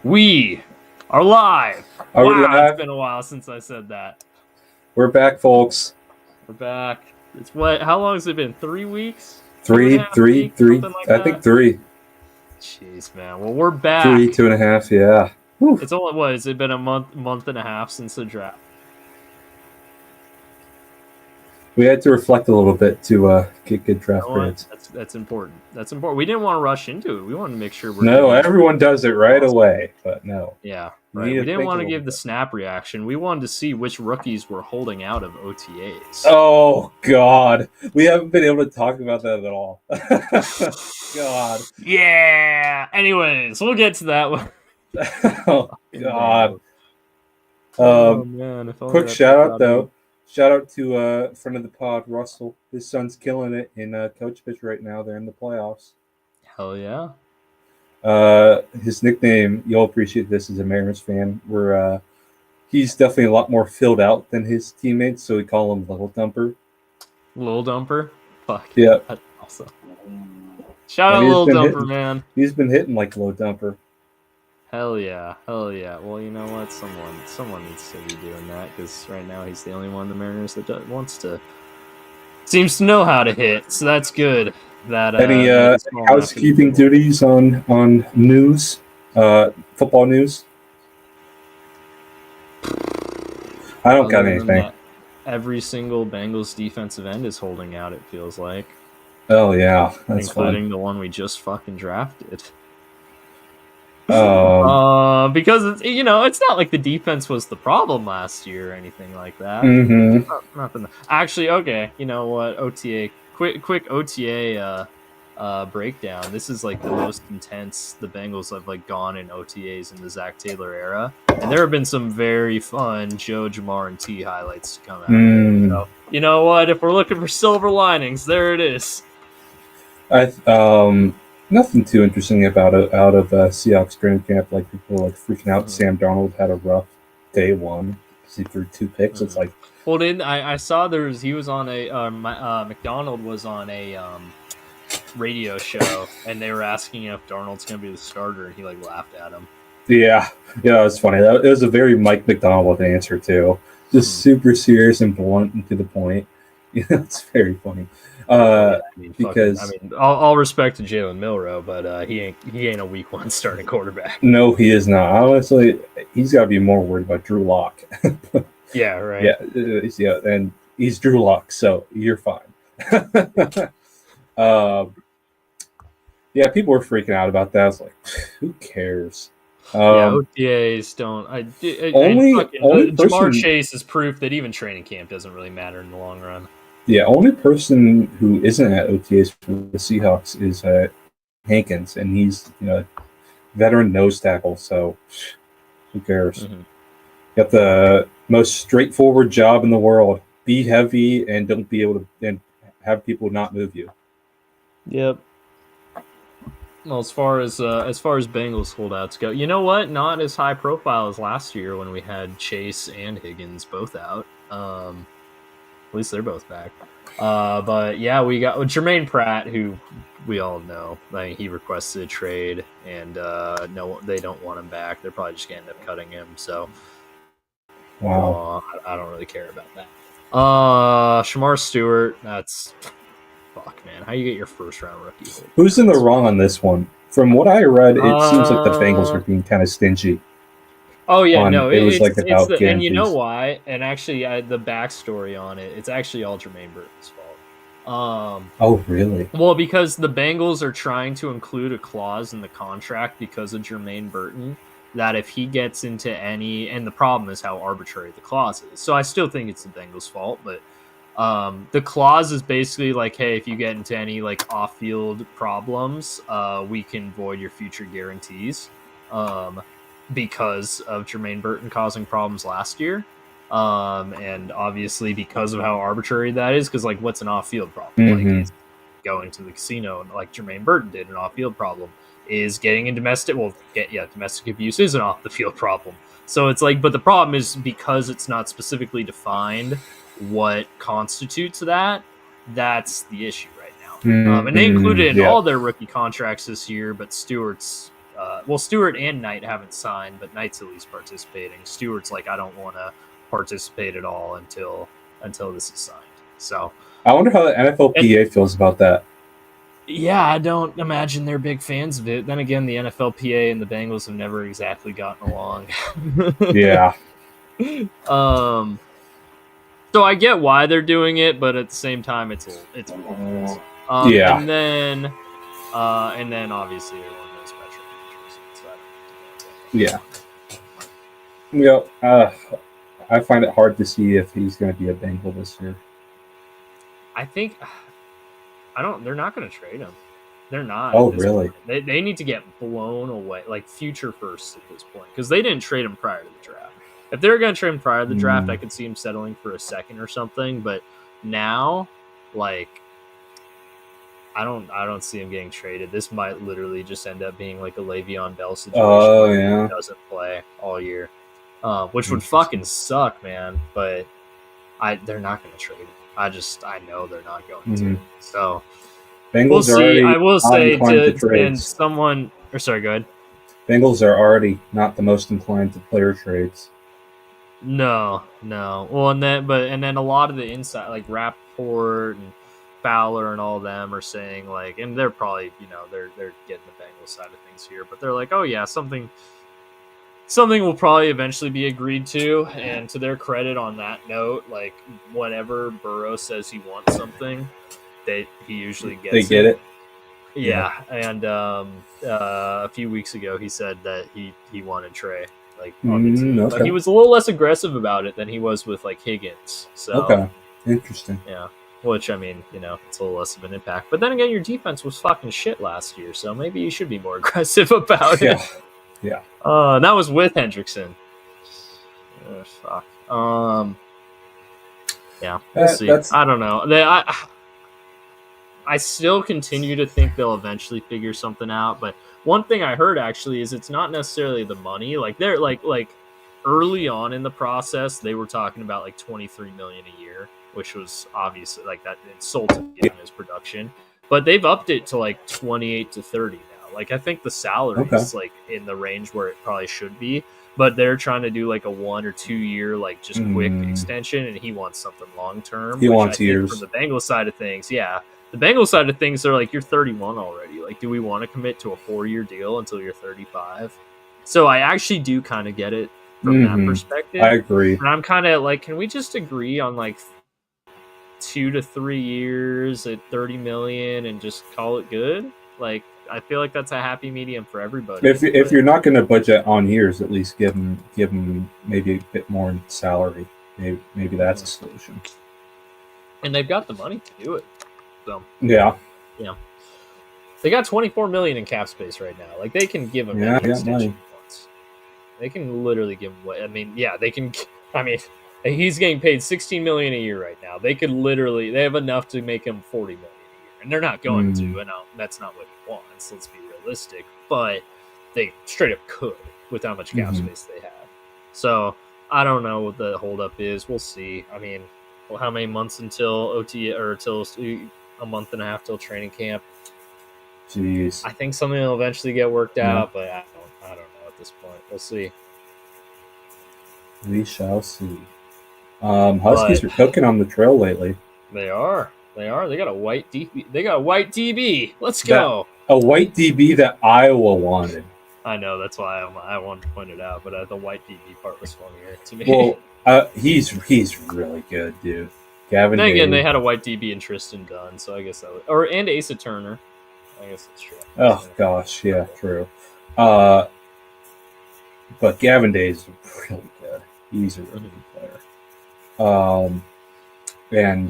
We are live. Are we live? It's been a while since I said that. We're back, folks. We're back. It's what? How long has it been? 3 weeks? Three. Like I think 3. Jeez, man. Well, we're back. 3, 2.5. Yeah. Whew. It's only what? Has it been a month and a half since the draft? We had to reflect a little bit to get good draft grades. That's important. That's important. We didn't want to rush into it. We wanted to make sure we're. No, everyone does it right away, but no. Yeah, right. We didn't want to give the snap reaction. We wanted to see which rookies were holding out of OTAs. Oh God, we haven't been able to talk about that at all. God. Yeah. Anyways, we'll get to that one. Oh God. Man. Quick shout out though. Shout out to friend of the pod, Russell. His son's killing it in coach pitch right now. They're in the playoffs. Hell yeah. His nickname, you'll appreciate this as a Mariners fan, where he's definitely a lot more filled out than his teammates, so we call him Little Dumper. Little Dumper? Fuck. Yeah. That's awesome. Shout out Little Dumper, man. He's been hitting like Low Dumper. Hell yeah. Well, you know what? Someone needs to be doing that, because right now he's the only one in the Mariners that seems to know how to hit, so that's good. Any housekeeping duties on news, football news? I don't got anything. Every single Bengals defensive end is holding out, it feels like. Oh yeah, that's including the one we just fucking drafted. Because it's not like the defense was the problem last year or anything like that. Mm-hmm. Nothing. Actually, okay. You know what? OTA. Quick OTA breakdown. This is like the most intense the Bengals have like gone in OTAs in the Zach Taylor era, and there have been some very fun Joe, Jamar, and T highlights to come out. So you know what? If we're looking for silver linings, there it is. Nothing too interesting out of Seahawks training camp. Like people like freaking out. Sam Darnold had a rough day one because he threw 2 picks. It's like, well, I saw he was on a McDonald was on a radio show, and they were asking if Darnold's going to be the starter, and he like laughed at him. Yeah, it was funny. It was a very Mike McDonald answer too, just super serious and blunt and to the point. It's very funny. Because all respect to Jalen Milroe, but he ain't a week 1 starting quarterback. No, he is not. Honestly, he's got to be more worried about Drew Lock. Yeah, right. Yeah, and he's Drew Lock, so you're fine. Yeah, people were freaking out about that. I was like, who cares? OTAs don't. Jamar Chase is proof that even training camp doesn't really matter in the long run. Yeah, only person who isn't at OTAs for the Seahawks is Hankins, and he's veteran nose tackle, so who cares? Mm-hmm. Got the most straightforward job in the world. Be heavy and don't be able to and have people not move you. Yep. Well, as far as Bengals holdouts go, you know what? Not as high profile as last year when we had Chase and Higgins both out. At least they're both back. But yeah, we got Jermaine Pratt, who we all know. Like, he requested a trade, and no, they don't want him back. They're probably just going to end up cutting him. So, wow, I don't really care about that. Shamar Stewart, that's fuck, man. How you get your first round rookie? Who's in the wrong on this one? From what I read, it seems like the Bengals are being kind of stingy. Oh yeah, no, it's about and you know why? And actually, the backstory on it, it's actually all Jermaine Burton's fault. Oh really? Well, because the Bengals are trying to include a clause in the contract because of Jermaine Burton that if he gets into any, and the problem is how arbitrary the clause is. So I still think it's the Bengals' fault, but the clause is basically like, hey, if you get into any like off-field problems, we can void your future guarantees. Because of Jermaine Burton causing problems last year. And obviously because of how arbitrary that is, because like what's an off-field problem? Mm-hmm. Like going to the casino like Jermaine Burton did, an off-field problem. Is getting in domestic abuse is an off-the-field problem. So it's like, but the problem is because it's not specifically defined what constitutes that, that's the issue right now. And they included it in all their rookie contracts this year, but Stewart's Well, Stewart and Knight haven't signed, but Knight's at least participating. Stewart's like, I don't want to participate at all until this is signed. So I wonder how the NFLPA feels about that. Yeah, I don't imagine they're big fans of it. Then again, the NFLPA and the Bengals have never exactly gotten along. Yeah. So I get why they're doing it, but at the same time, it's ridiculous. Yeah. And then obviously everyone knows Metro Yeah. Yeah. I find it hard to see if he's going to be a Bengal this year. I think they're not going to trade him. They're not. Oh, really? They need to get blown away, like future firsts at this point, because they didn't trade him prior to the draft. If they were going to trade him prior to the draft, I could see him settling for a second or something. But now, like, I don't see him getting traded. This might literally just end up being like a Le'Veon Bell situation. Oh, yeah. He doesn't play all year, which would fucking suck, man. But they're not going to trade him. I know they're not going to. So Bengals we'll see. I will say and someone. Or sorry, go ahead. Bengals are already not the most inclined to player trades. No. Well, and then a lot of the inside, like Rappaport and Fowler and all of them are saying like, and they're probably they're getting the Bengals side of things here, but they're like, oh yeah, something will probably eventually be agreed to. And to their credit on that note, like whenever Burrow says he wants something, he usually gets it. They get it. Yeah. And a few weeks ago he said that he wanted Trey. Like okay. But he was a little less aggressive about it than he was with like Higgins. So okay, interesting. Yeah, which I mean, it's a little less of an impact. But then again, your defense was fucking shit last year, so maybe you should be more aggressive about it. Yeah. That was with Hendrickson. Fuck. Yeah, we'll see. I don't know. I still continue to think they'll eventually figure something out, but one thing I heard actually is it's not necessarily the money. Like they're like early on in the process, they were talking about like $23 million a year, which was obviously like that insulting given his production. But they've upped it to like 28 to 30 now. Like I think the salary is like in the range where it probably should be, but they're trying to do like a 1 or 2 year like just quick extension, and he wants something long term. He wants years. From the Bengals side of things, yeah. The Bengals side of things, they're like, you're 31 already. Like, do we want to commit to a 4-year deal until you're 35? So I actually do kind of get it from that perspective. I agree. And I'm kind of like, can we just agree on like 2 to 3 years at $30 million and just call it good? Like, I feel like that's a happy medium for everybody. If you're not going to budget on years, at least give them maybe a bit more in salary. Maybe that's a solution. And they've got the money to do it. So, yeah. They got $24 million in cap space right now. Like they can give him any extension once. They can literally give him. I mean, yeah, they can. I mean, he's getting paid $16 million a year right now. They could literally. They have enough to make him $40 million a year, and they're not going to. And that's not what he wants. Let's be realistic. But they straight up could with how much cap space they have. So I don't know what the holdup is. We'll see. I mean, how many months until OT or until a month and a half till training camp? Jeez. I think something will eventually get worked out, but I don't know at this point. We'll see. We shall see. Huskies are cooking on the trail lately. They are. They got a white DB. Let's go. A white DB that Iowa wanted. I know, that's why I wanted to point it out, but the white DB part was funnier to me. Well, he's really good, dude. Gavin. Then again, they had a white DB in Tristan Dunn, so I guess that would, and Asa Turner. I guess that's true. Oh gosh, yeah, true. But Gavin Day is really good. He's a really good player. And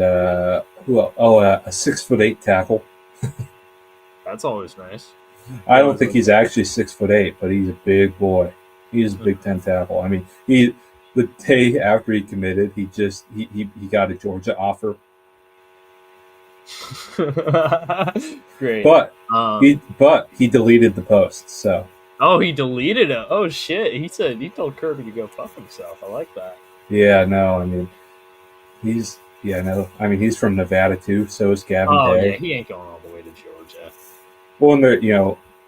who else? Oh, a 6'8" tackle. That's always nice. I don't think he's actually 6'8", but he's a big boy. He's a Big Ten tackle. I mean, the day after he committed, he got a Georgia offer. Great. But he deleted the post. So. Oh, he deleted it. Oh shit! He told Kirby to go fuck himself. I like that. Yeah. No. I mean, he's from Nevada too. So is Gavin Day. Yeah, he ain't going all the way to Georgia. Well, and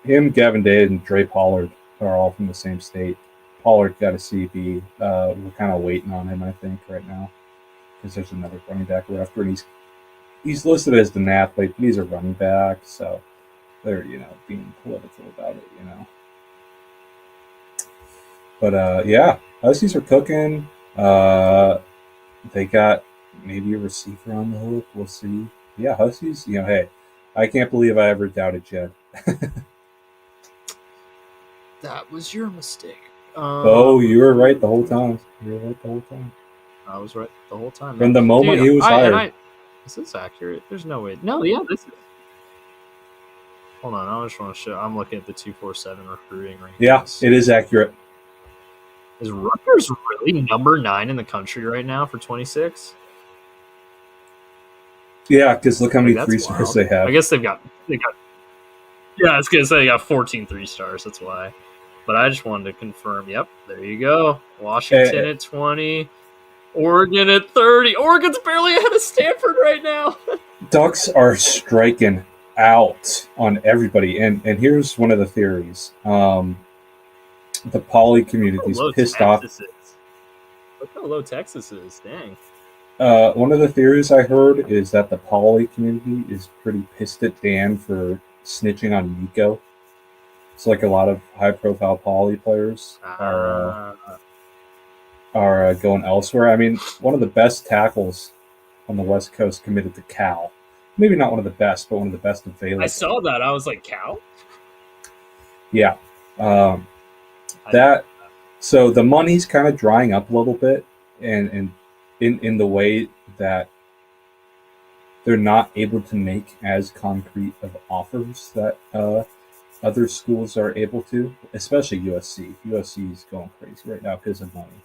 him, Gavin Day, and Dre Pollard are all from the same state. Pollard got a CB. We're kind of waiting on him, I think, right now, because there's another running back we're after, and he's listed as an athlete, but he's a running back, so they're being political about it, But yeah, Huskies are cooking. They got maybe a receiver on the hook. We'll see. Yeah, Huskies. Hey, I can't believe I ever doubted Jed. That was your mistake. Oh, you were right the whole time. I was right the whole time. From the moment he was hired. This is accurate. There's no way. No, yeah, this is. Hold on, I just want to show. I'm looking at the 247 recruiting rankings. Yeah, it is accurate. Is Rutgers really number 9 in the country right now for 26? Yeah, because look how many 3-stars they have. I guess they've got. Yeah, I was gonna say they got 14 3-stars. That's why. But I just wanted to confirm. Yep, there you go. Washington at 20. Oregon at 30. Oregon's barely ahead of Stanford right now. Ducks are striking out on everybody, and here's one of the theories. The poly community is pissed off. Look how low Texas is. Dang. One of the theories I heard is that the poly community is pretty pissed at Dan for snitching on Nico. It's like a lot of high-profile poly players are going elsewhere. I mean, one of the best tackles on the West Coast committed to Cal. Maybe not one of the best, but one of the best available. I saw that. I was like, Cal? Yeah. So the money's kind of drying up a little bit, and in the way that they're not able to make as concrete of offers that other schools are able to, especially USC. USC is going crazy right now because of money.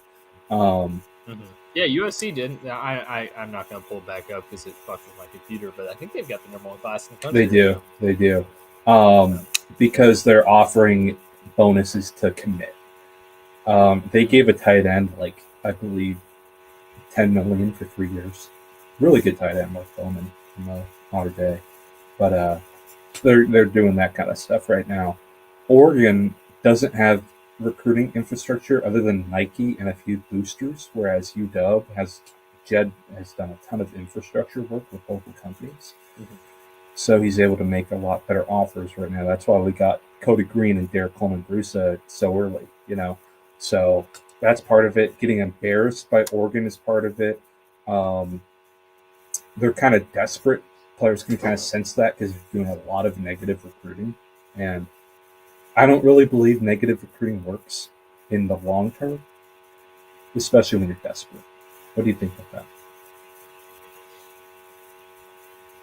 Yeah, USC didn't. I'm not going to pull it back up because it fucked with my computer, but I think they've got the number 1 class in the country. They do. Because they're offering bonuses to commit. They gave a tight end, I believe, $10 million for 3 years. Really good tight end, Mark Bowman in the modern day. But they're doing that kind of stuff right now. Oregon doesn't have recruiting infrastructure other than Nike and a few boosters, whereas UW Jed has done a ton of infrastructure work with local companies. Mm-hmm. So he's able to make a lot better offers right now. That's why we got Cody Green and Derek Coleman-Brusa so early, So that's part of it. Getting embarrassed by Oregon is part of it. They're kind of desperate. Players can kind of sense that because they're doing a lot of negative recruiting. And I don't really believe negative recruiting works in the long term, especially when you're desperate. What do you think about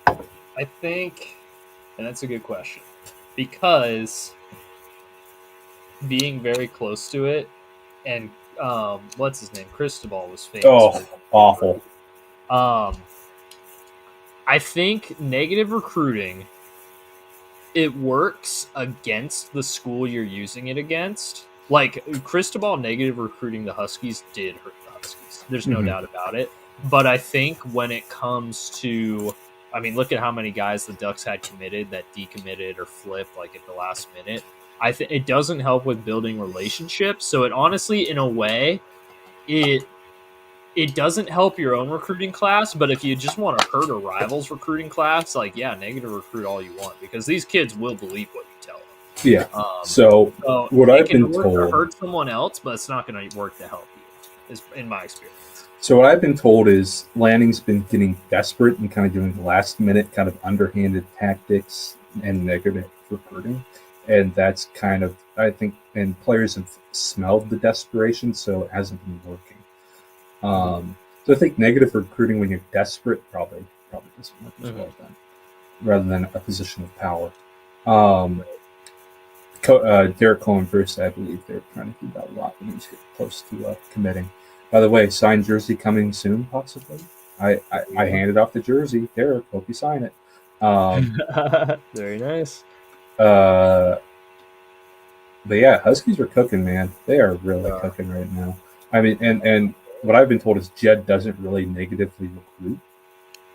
that? I think, and that's a good question, because being very close to it, and what's his name? Cristobal was famous. Oh, awful. I think negative recruiting, it works against the school you're using it against. Like, Cristobal negative recruiting the Huskies did hurt the Huskies. There's no doubt about it. But I think when it comes to, I mean, look at how many guys the Ducks had committed that decommitted or flipped at the last minute. I think it doesn't help with building relationships. So it honestly, in a way, it doesn't help your own recruiting class, but if you just want to hurt a rival's recruiting class, negative recruit all you want, because these kids will believe what you tell them. Yeah. So what I've been told, to hurt someone else, but it's not going to work to help you, is in my experience. So what I've been told is Lanning's been getting desperate and kind of doing last minute kind of underhanded tactics and negative recruiting, and that's kind of, I think, and players have smelled the desperation, so it hasn't been working. So I think negative recruiting when you're desperate probably doesn't work as well then, rather than a position of power. Derek Coleman-Bruce, I believe they're trying to do that a lot when he's close to committing. By the way, signed jersey coming soon, possibly. I handed off the jersey. Derek, hope you sign it. Very nice. But yeah, Huskies are cooking, man. They are really cooking right now. I mean, and what I've been told is Jed doesn't really negatively recruit,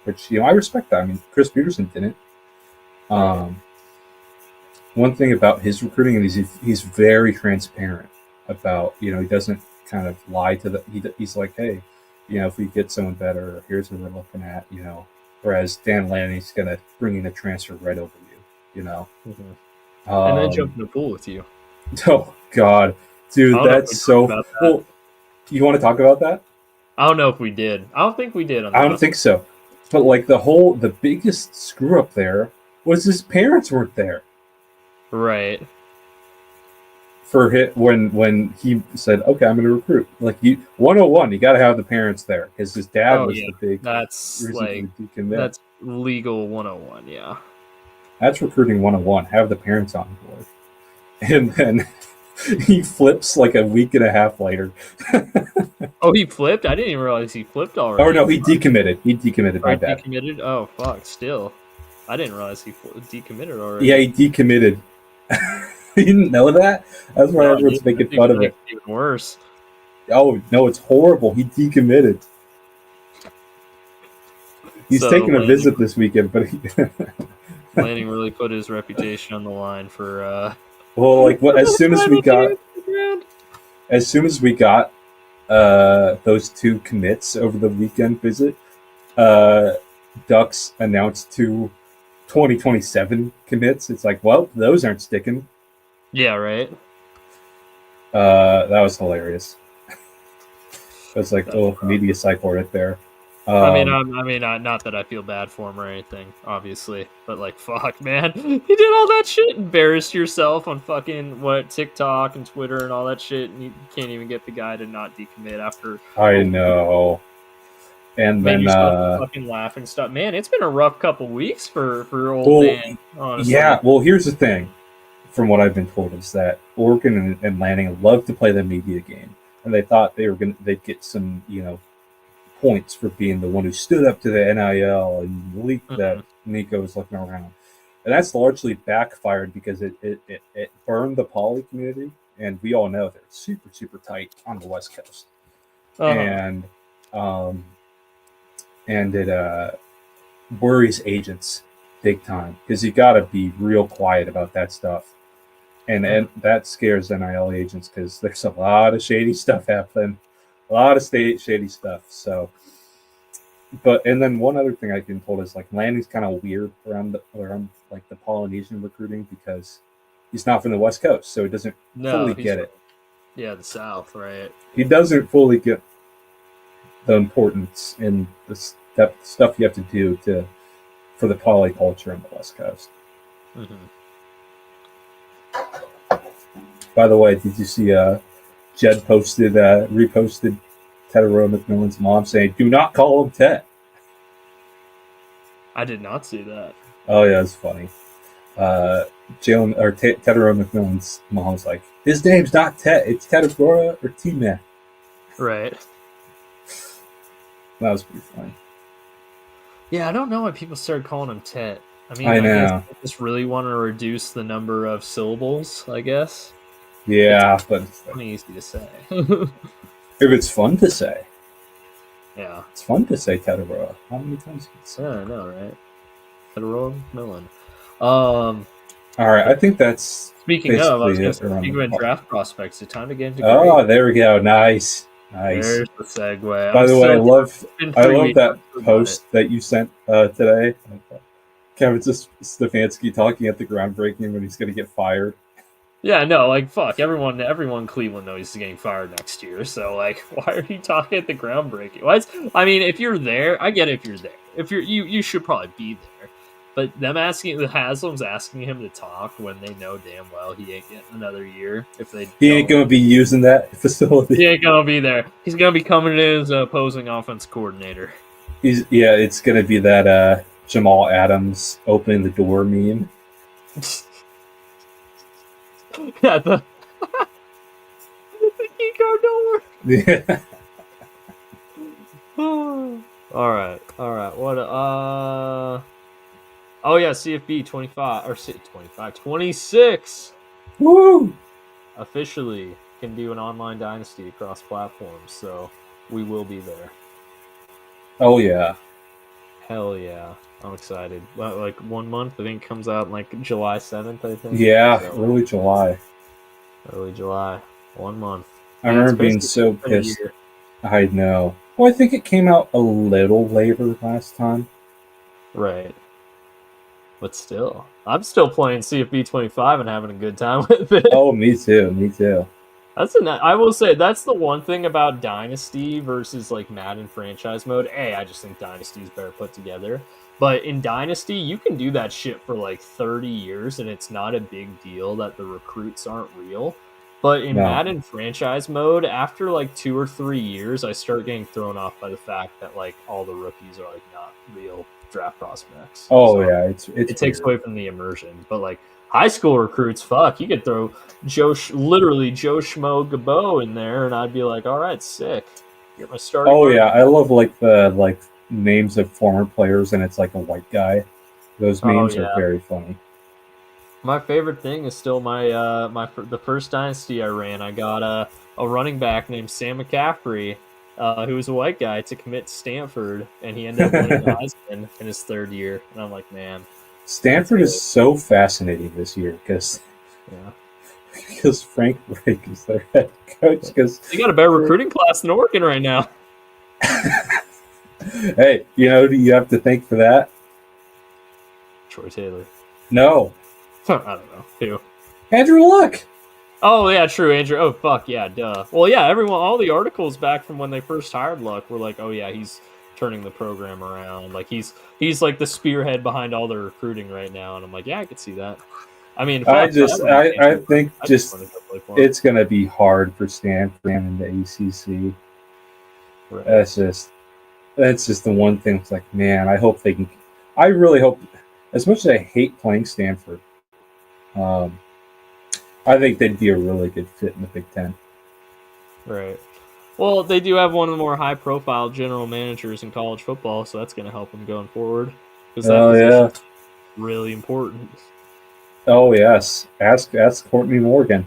which, I respect that. I mean, Chris Peterson didn't. one thing about his recruiting is he's very transparent about, he doesn't kind of lie to he's like, hey, if we get someone better, here's what we're looking at, whereas Dan Lanning's gonna bring in a transfer right over you, Mm-hmm. And then jump in the pool with you. Oh God, dude, that's so. Well, you want to talk about that? I don't know if we did. I don't think we did. I don't think so. But like the biggest screw up there was his parents weren't there. Right. For it when he said, "Okay, I'm going to recruit." Like 101, you got to have the parents there because his dad was the big. That's reason for the that's legal 101. Yeah. That's recruiting 101. Have the parents on board, and then he flips like a week and a half later. Oh, he flipped? I didn't even realize he flipped already. Oh no, he decommitted. He decommitted. My bad. Decommitted? Oh fuck! Still, I didn't realize he decommitted already. Yeah, he decommitted. You didn't know that? That's why everyone's making fun of it. Even worse. Oh no, it's horrible. He decommitted. He's taking a visit this weekend, but Lanning really put his reputation on the line for. Well, like as soon as we got those two commits over the weekend visit, Ducks announced 2 2027 commits. It's like, well, those aren't sticking. Yeah, right. That was hilarious. It was like a little media cycle right there. I mean, not that I feel bad for him or anything, obviously, but like, fuck, man, you did all that shit, embarrassed yourself on fucking TikTok and Twitter and all that shit, and you can't even get the guy to not decommit after. I know. And then fucking laughing stuff. Man, it's been a rough couple weeks for old Dan. Honestly. Yeah. Well, here's the thing. From what I've been told, is that Oregon and Lanning love to play the media game, and they thought they'd get some points for being the one who stood up to the NIL and leaked that Nico was looking around, and that's largely backfired because it burned the poly community, and we all know they're super super tight on the West Coast, and it worries agents big time because you got to be real quiet about that stuff. And that scares NIL agents because there's a lot of shady stuff happening, a lot of shady stuff. So, and then one other thing I've been told is like Lanning's kind of weird around like the Polynesian recruiting because he's not from the West Coast, so he doesn't fully get it. Yeah, the South, right? He doesn't fully get the importance in the stuff you have to do for the poly culture on the West Coast. Mm-hmm. By the way, did you see Jed reposted Tetero McMillan's mom saying, "Do not call him Tet"? I did not see that. Oh yeah, it's funny. Tetero McMillan's mom's like, "His name's not Tet, it's Tetero or T-Man." Right. That was pretty funny. Yeah, I don't know why people started calling him Tet. I mean, I guess they just really want to reduce the number of syllables, I guess. Yeah, but it's easy to say. If it's fun to say. Yeah. It's fun to say Tetero. How many times can you say I know, right? Tetero McMillan. Alright, I think that's speaking of, I was going to speak about draft prospects. It's time to get into Oh, there we go. Nice. There's the segue. By the way, I love that post that you sent today. Kevin Stefanski talking at the groundbreaking when he's going to get fired. Yeah, no, like fuck everyone in Cleveland knows he's getting fired next year. So like, why are you talking at the groundbreaking? I mean, if you're there, I get it. If you're there, if you should probably be there. But them Haslam's asking him to talk when they know damn well he ain't getting another year. He ain't gonna be using that facility. He ain't gonna be there. He's gonna be coming in as opposing offense coordinator. It's gonna be that Jamal Adams opening the door meme. Yeah, the key card don't work. Yeah. All right. What? Oh yeah, CFB 25 or 26. Woo! Officially can do an online dynasty across platforms, so we will be there. Oh yeah. Hell yeah. I'm excited. Like 1 month, I think it comes out like July 7th, I think. Yeah, So, early July. early July. 1 month. I Man, it's remember being basically so for the pissed. year. I know. Well, I think it came out a little later last time. Right. But still. I'm still playing CFB 25 and having a good time with it. Oh, me too. Me too. I will say that's the one thing about Dynasty versus like Madden franchise mode. I just think Dynasty is better put together. But in Dynasty, you can do that shit for like 30 years and it's not a big deal that the recruits aren't real. But in No. Madden franchise mode, after like 2 or 3 years, I start getting thrown off by the fact that like all the rookies are like not real draft prospects. Oh So yeah, it's it takes weird. away from the immersion. But like high school recruits, fuck, you could throw literally Joe Schmo Gabo in there, and I'd be like, all right, sick. Get my starting. Oh yeah, I love like the names of former players, and it's like a white guy. Those Oh memes are yeah. very funny. My favorite thing is still the first dynasty I ran. I got a running back named Sam McCaffrey, who was a white guy to commit to Stanford, and he ended up winning the Heisman in his third year. And I'm like, man, that's Stanford is good. so fascinating this year Yeah, because Frank Reich is their head coach. Because they got a better recruiting class than Oregon right now. hey, you know who you have to thank for that? Troy Taylor. No, I don't know who. Andrew Luck. Oh yeah, true, Andrew. Oh fuck yeah, duh. Well, yeah, all the articles back from when they first hired Luck were like, oh yeah, he's turning the program around. Like he's like the spearhead behind all the recruiting right now, and I'm like, yeah, I could see that. I mean, I fuck, if I just ever met I Andrew Luck, think I just just want to go play for him. it's gonna be hard for Stanford in the ACC. Right. That's just the one thing. It's like, man, I hope they can. I really hope. As much as I hate playing Stanford, um, I think they'd be a really good fit in the Big Ten. Right. Well, they do have one of the more high-profile general managers in college football, so that's going to help them going forward because that Oh position yeah. is really important. Oh yes. Ask Courtney Morgan.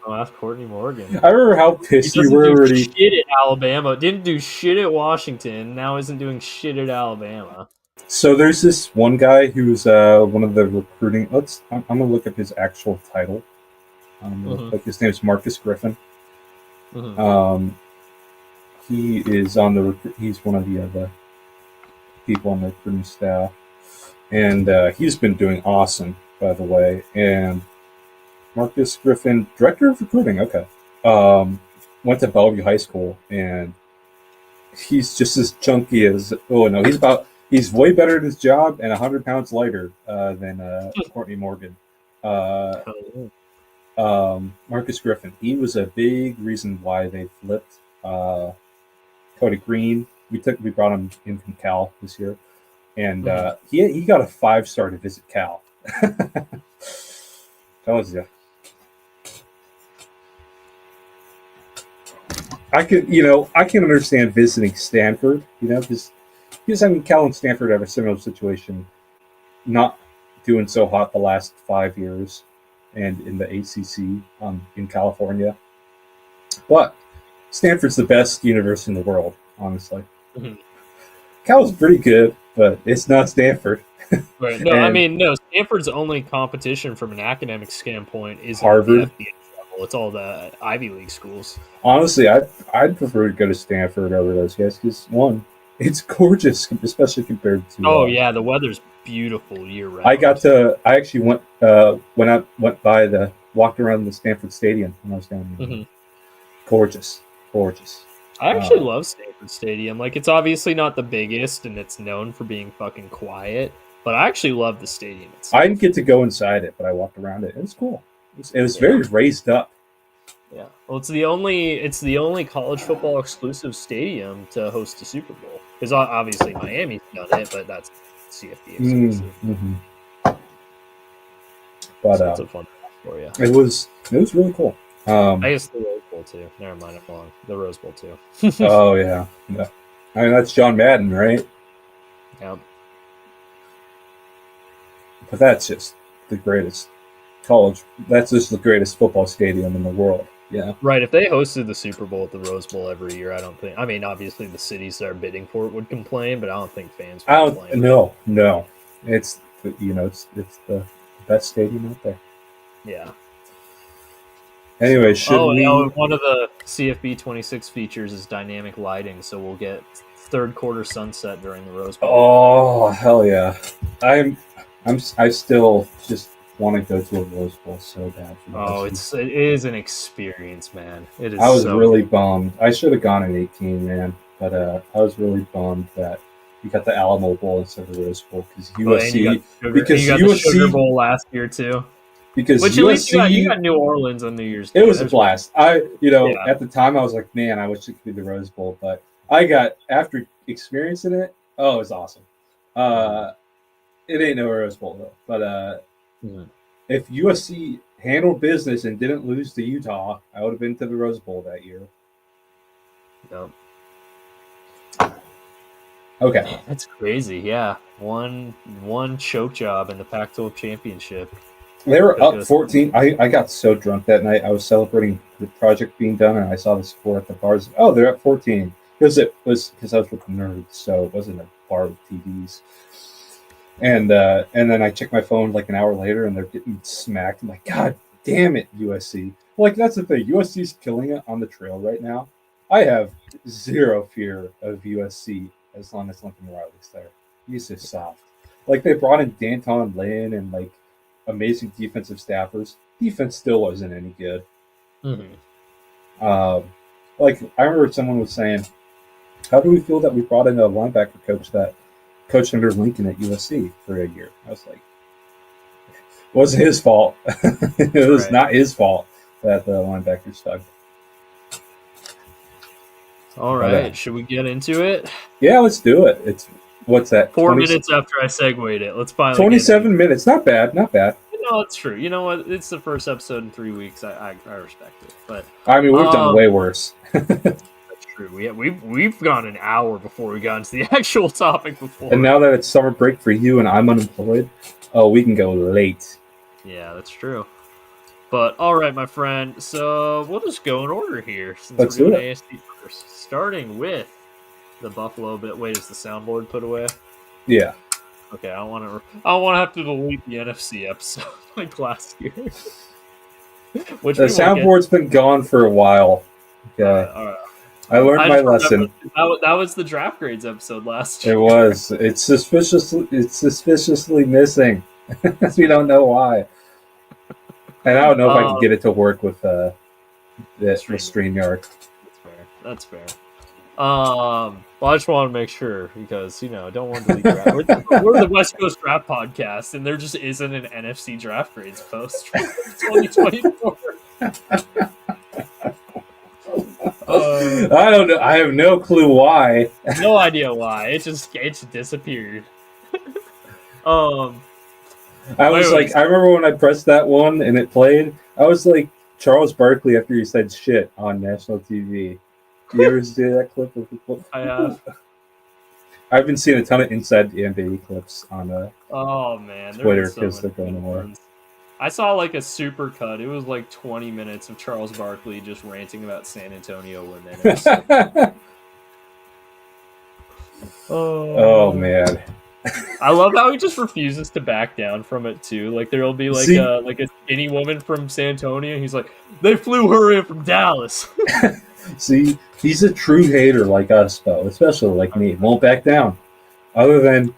Oh, that's Courtney Morgan. I remember how He pissed you doesn't were do already. shit at Alabama. Didn't do shit at Washington. Now isn't doing shit at Alabama. So there's this one guy who's one of the recruiting. I'm gonna look up his actual title. Real Mm-hmm. quick. His name is Marcus Griffin. Mm-hmm. Um, he is on the. He's one of the people on the recruiting staff, and he's been doing awesome, by the way. And Marcus Griffin, director of recruiting. Okay, um, went to Bellevue High School, and he's just as chunky as. Oh no, he's way better at his job and 100 pounds lighter than Courtney Morgan. Uh, Marcus Griffin. He was a big reason why they flipped Cody Green. We brought him in from Cal this year, and he got a 5-star to visit Cal. Tells you. I can understand visiting Stanford, because I mean Cal and Stanford have a similar situation, not doing so hot the last 5 years, and in the ACC in California, but Stanford's the best university in the world, honestly. Mm-hmm. Cal's pretty good, but it's not Stanford. Right. No, I And mean, no. Stanford's only competition from an academic standpoint isn't at the Harvard. FBS level. It's all the Ivy League schools. Honestly, I'd prefer to go to Stanford over those guys because one, it's gorgeous, especially compared to. Oh yeah, the weather's beautiful year I got round. to. I actually walked around the Stanford Stadium when I was down there. Mm-hmm. Gorgeous, gorgeous. I actually Uh, love Stanford Stadium. Like, it's obviously not the biggest, and it's known for being fucking quiet. But I actually love the stadium I itself. didn't get to go inside it, but I walked around it. It was cool. It was Yeah, very raised up. yeah. Well, it's the only college football exclusive stadium to host a Super Bowl. Because obviously Miami's done it, but that's CFB exclusive. Mm-hmm. But So it's a fun fact for you. it was really cool. I guess the Rose Bowl too. Never mind, I'm wrong. The Rose Bowl too. Oh yeah. I mean that's John Madden, right? Yeah. But that's just the greatest college. That's just the greatest football stadium in the world. Yeah. Right. If they hosted the Super Bowl at the Rose Bowl every year, I don't think. I mean, obviously the cities that are bidding for it would complain, but I don't think fans would I don't. complain. No. It's it's the best stadium out there. Yeah. Anyway, should we? One of the CFB 26 features is dynamic lighting, so we'll get third quarter sunset during the Rose Bowl. Oh hell yeah! I still just want to go to a Rose Bowl so bad. It is an experience, man. It is. I was really bummed. I should have gone in 18, man, but I was really bummed that we got the Alamo Bowl instead of the Rose Bowl because USC. The Sugar Bowl last year too. Because Which USC, at least you got New Orleans on New Year's Day. It was a blast. At the time I was like, man, I wish it could be the Rose Bowl, but after experiencing it, it was awesome. It ain't no Rose Bowl though, but if USC handled business and didn't lose to Utah, I would have been to the Rose Bowl that year. Yep. Okay. That's crazy. Yeah. One choke job in the Pac-12 championship. They were up 14. I got so drunk that night. I was celebrating the project being done, and I saw the score at the bars. Oh, they're up 14. Because I was with nerds, so it wasn't a bar with TVs. And then I checked my phone like an hour later, and they're getting smacked. I'm like, God damn it, USC. Like, that's the thing. USC's killing it on the trail right now. I have zero fear of USC as long as Lincoln Riley's there. He's just soft. Like, they brought in Danton Lynn and, like, amazing defensive staffers. Defense still wasn't any good. Mm-hmm. Like, I remember someone was saying, how do we feel that we brought in a linebacker coach that coached under Lincoln at USC for a year? I was like, it wasn't his fault. It was not his fault that the linebacker stuck. All right. Should we get into it? Yeah, let's do it. It's what's that? 4 minutes after I segued it. Let's finally 27 minutes. Not bad. Not bad. No, it's true. You know what? It's the first episode in 3 weeks. I respect it. But I mean, we've done way worse. That's true. We've gone an hour before we got into the actual topic before. And now that it's summer break for you and I'm unemployed, we can go late. Yeah, that's true. But all right, my friend. So we'll just go in order here. Since Let's we're do doing it. AFC first, starting with the Buffalo bit. Wait, is the soundboard put away? Yeah. Okay, I don't want to have to delete the NFC episode like last year. Which the soundboard's been gone for a while. Okay. All right. I learned my lesson. That was the draft grades episode last year. It was. It's suspiciously missing. We don't know why. And I don't know if I can get it to work with StreamYard. That's fair. Well, I just want to make sure because don't want to delete draft. We're the West Coast Draft Podcast, and there just isn't an NFC draft grades post for 2024. I don't know. I have no clue why. No idea why. It just disappeared. I remember when I pressed that one and it played. I was like Charles Barkley after he said shit on national TV. You ever see that clip of the clip? I have. I've been seeing a ton of inside the NBA clips on Twitter because they're going away. I saw like a super cut. It was like 20 minutes of Charles Barkley just ranting about San Antonio women. Oh man. I love how he just refuses to back down from it too. Like there'll be like a skinny woman from San Antonio. He's like, they flew her in from Dallas. See, he's a true hater like us, though, especially like me. Won't back down. Other than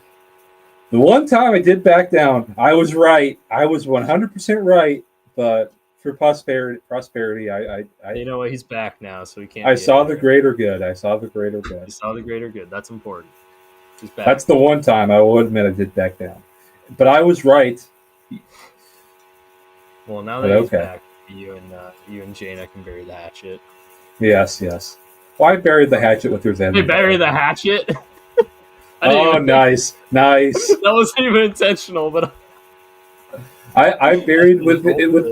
the one time I did back down, I was right. I was 100% right. But for prosperity, I you know what? He's back now, so he can't. I saw the greater good. I saw the greater good. You saw the greater good. That's important. He's back. That's the one time I will admit I did back down, but I was right. Well, now that he's back, you and Jaina can bury the hatchet. Yes. Well, I buried the hatchet with her then. They bury the hatchet. Oh, nice. That wasn't even intentional, but I buried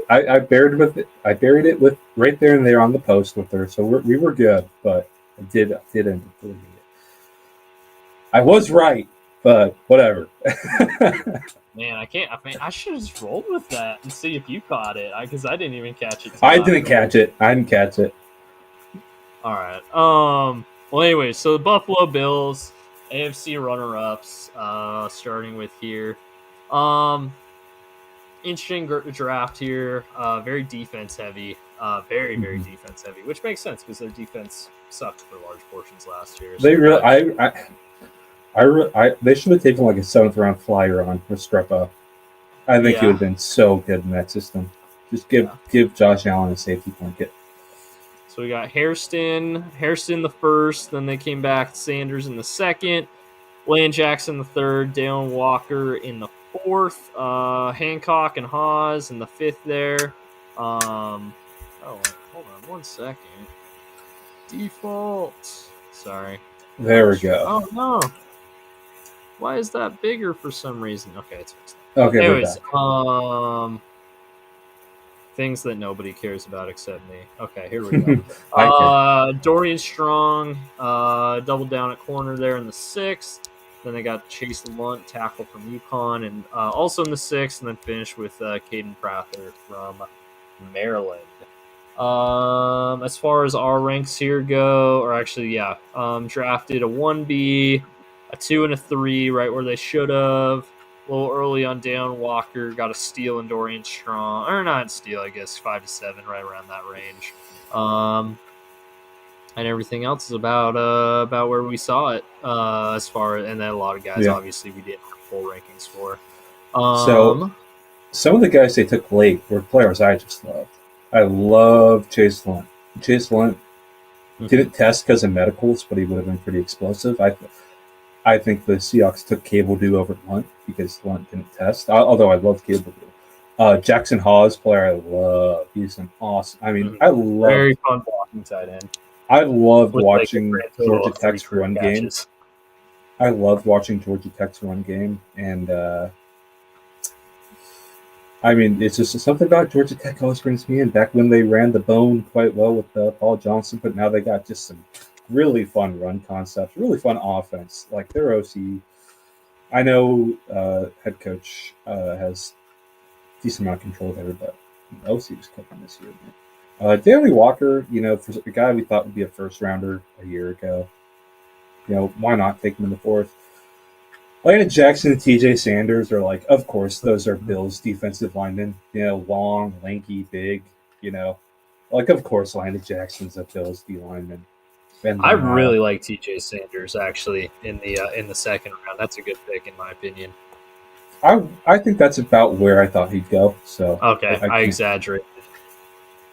I buried it with right there and there on the post with her, so we were good. But I did end up doing it. I was right, but whatever. Man, I can't. I mean, I should have just rolled with that and see if you caught it, because I didn't even catch it. I didn't catch it. I didn't catch it. All right. Well, anyway, so the Buffalo Bills, AFC runner-ups. Starting with here. Interesting draft here. Very defense heavy. Very defense heavy, which makes sense because their defense sucked for large portions last year. So They really, they should have taken like a 7th round flyer on Restrepo. I think he would have been so good in that system. Just give Josh Allen a safety blanket. So we got Hairston the first. Then they came back Sanders in the second. Lane Jackson the third. Dalen Walker in the fourth. Hancock and Hawes in the fifth there. Hold on 1 second. Default. Sorry. There we go. Oh no. Why is that bigger for some reason? Okay, it's fixed. Okay. Anyways, things that nobody cares about except me. Okay, here we go. Dorian Strong doubled down at corner there in the 6th. Then they got Chase Lunt, tackle from UConn, and also in the 6th, and then finished with Caden Prather from Maryland. As far as our ranks here go, or actually, drafted a 1B, a 2, and a 3, right where they should have. A little early on Dalen Walker, got a steal in Dorian Strong, or not steal, I guess 5 to 7, right around that range. And everything else is about where we saw it as far, and then a lot of guys obviously we didn't have full rankings for. So some of the guys they took late were players I just loved. I love Chase Lunt. Chase Lunt didn't test because of medicals, but he would have been pretty explosive. I think the Seahawks took Cable Dew over Lunt because Lunt didn't test, although I love Cable Dew. Jackson Hawes, player I love. He's an awesome. I mean, I love very fun blocking tight end. I loved watching Georgia Tech's run game. I loved watching Georgia Tech's run game, and I mean, it's just something about Georgia Tech always brings me in. Back when they ran the bone quite well with Paul Johnson, but now they got just some really fun run concepts, really fun offense. Like their OC, I know head coach has a decent amount of control there, but OC was cooking this year. Danny Walker, for a guy we thought would be a first rounder a year ago, why not take him in the 4th? Landon Jackson and TJ Sanders are like, of course, those are Bills defensive linemen, long, lanky, big, like, of course, Landon Jackson's a Bills D lineman. I really like TJ Sanders actually in the 2nd round. That's a good pick in my opinion. I think that's about where I thought he'd go. So okay, I exaggerated.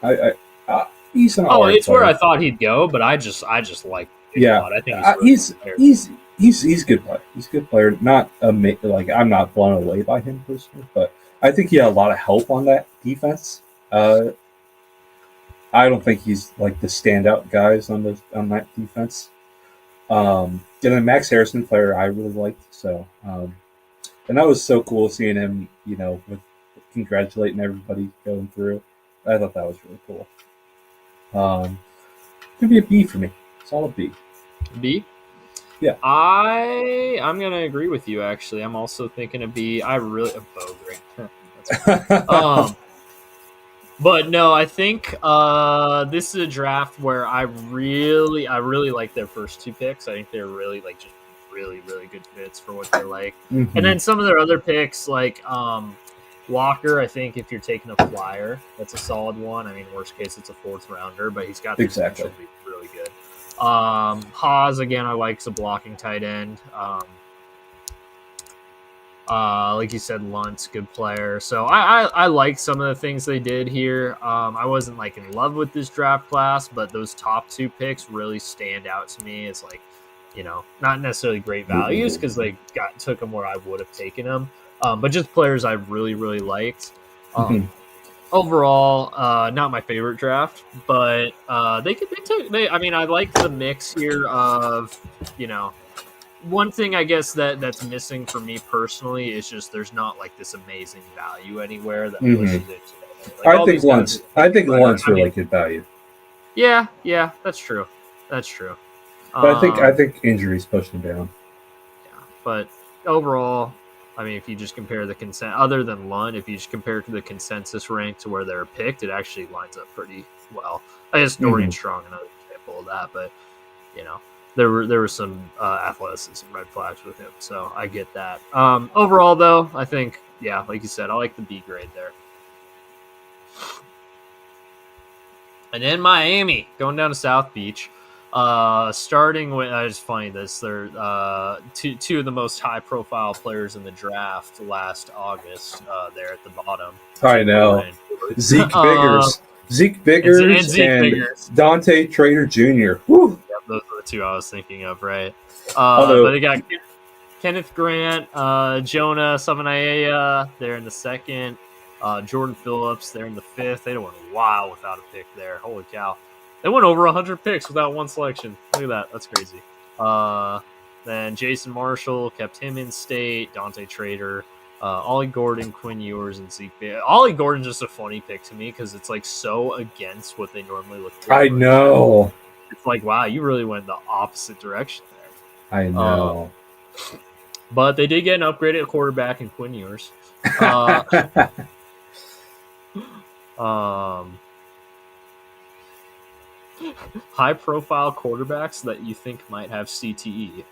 He's an it's player. Where I thought he'd go, but I just like him a lot. I think he's a good player. He's a good player. Not like I'm not blown away by him personally, but I think he had a lot of help on that defense. I don't think he's like the standout guys on that defense. And then Max Harrison, player I really liked. So, and that was so cool seeing him, with congratulating everybody going through. I thought that was really cool. Could be a B for me. Solid B. B? Yeah. I'm gonna agree with you actually. I'm also thinking of B. I really but no, I think this is a draft where I really like their first 2 picks. I think they're really just really good fits for what they're like. Mm-hmm. And then some of their other picks like Walker, I think if you're taking a flyer, that's a solid one. I mean, worst case, it's a 4th rounder, but he's got the potential to be really good. Hawes, again, I like as a blocking tight end. Like you said, Lunt's good player. So I like some of the things they did here. I wasn't like in love with this draft class, but those top 2 picks really stand out to me as like, not necessarily great values because they took them where I would have taken them. But just players I really liked. Overall, not my favorite draft, but I liked the mix here of, one thing I guess that's missing for me personally is just there's not like this amazing value anywhere that pushes it. Like, I think Lunt's really good value. Yeah, that's true. But I think injuries push him down. Yeah, but overall, I mean, if you just compare the other than Lund, if you just compare to the consensus rank to where they're picked, it actually lines up pretty well. I guess Dorian Strong, another example of that, but there were some athleticism red flags with him, so I get that. Overall, though, I think like you said, I like the B grade there. And then Miami going down to South Beach. Starting with, I just find this, they're two of the most high-profile players in the draft last August. There at the bottom. I know. Zeke Biggers and Dante Trader Jr. Woo. Yeah, those are the two I was thinking of, right? But they got Kenneth Grant, Jonah Savanaia there in the second. Jordan Phillips there in the fifth. They went a while without a pick there. Holy cow. They went over 100 picks without one selection. Look at that. That's crazy. Then Jason Marshall kept him in state. Dante Trader, Ollie Gordon, Quinn Ewers, and Zeke. Ollie Gordon's just a funny pick to me because it's like so against what they normally look for. I know. It's like, wow, you really went the opposite direction there. I know. But they did get an upgraded quarterback in Quinn Ewers. High-profile quarterbacks that you think might have CTE.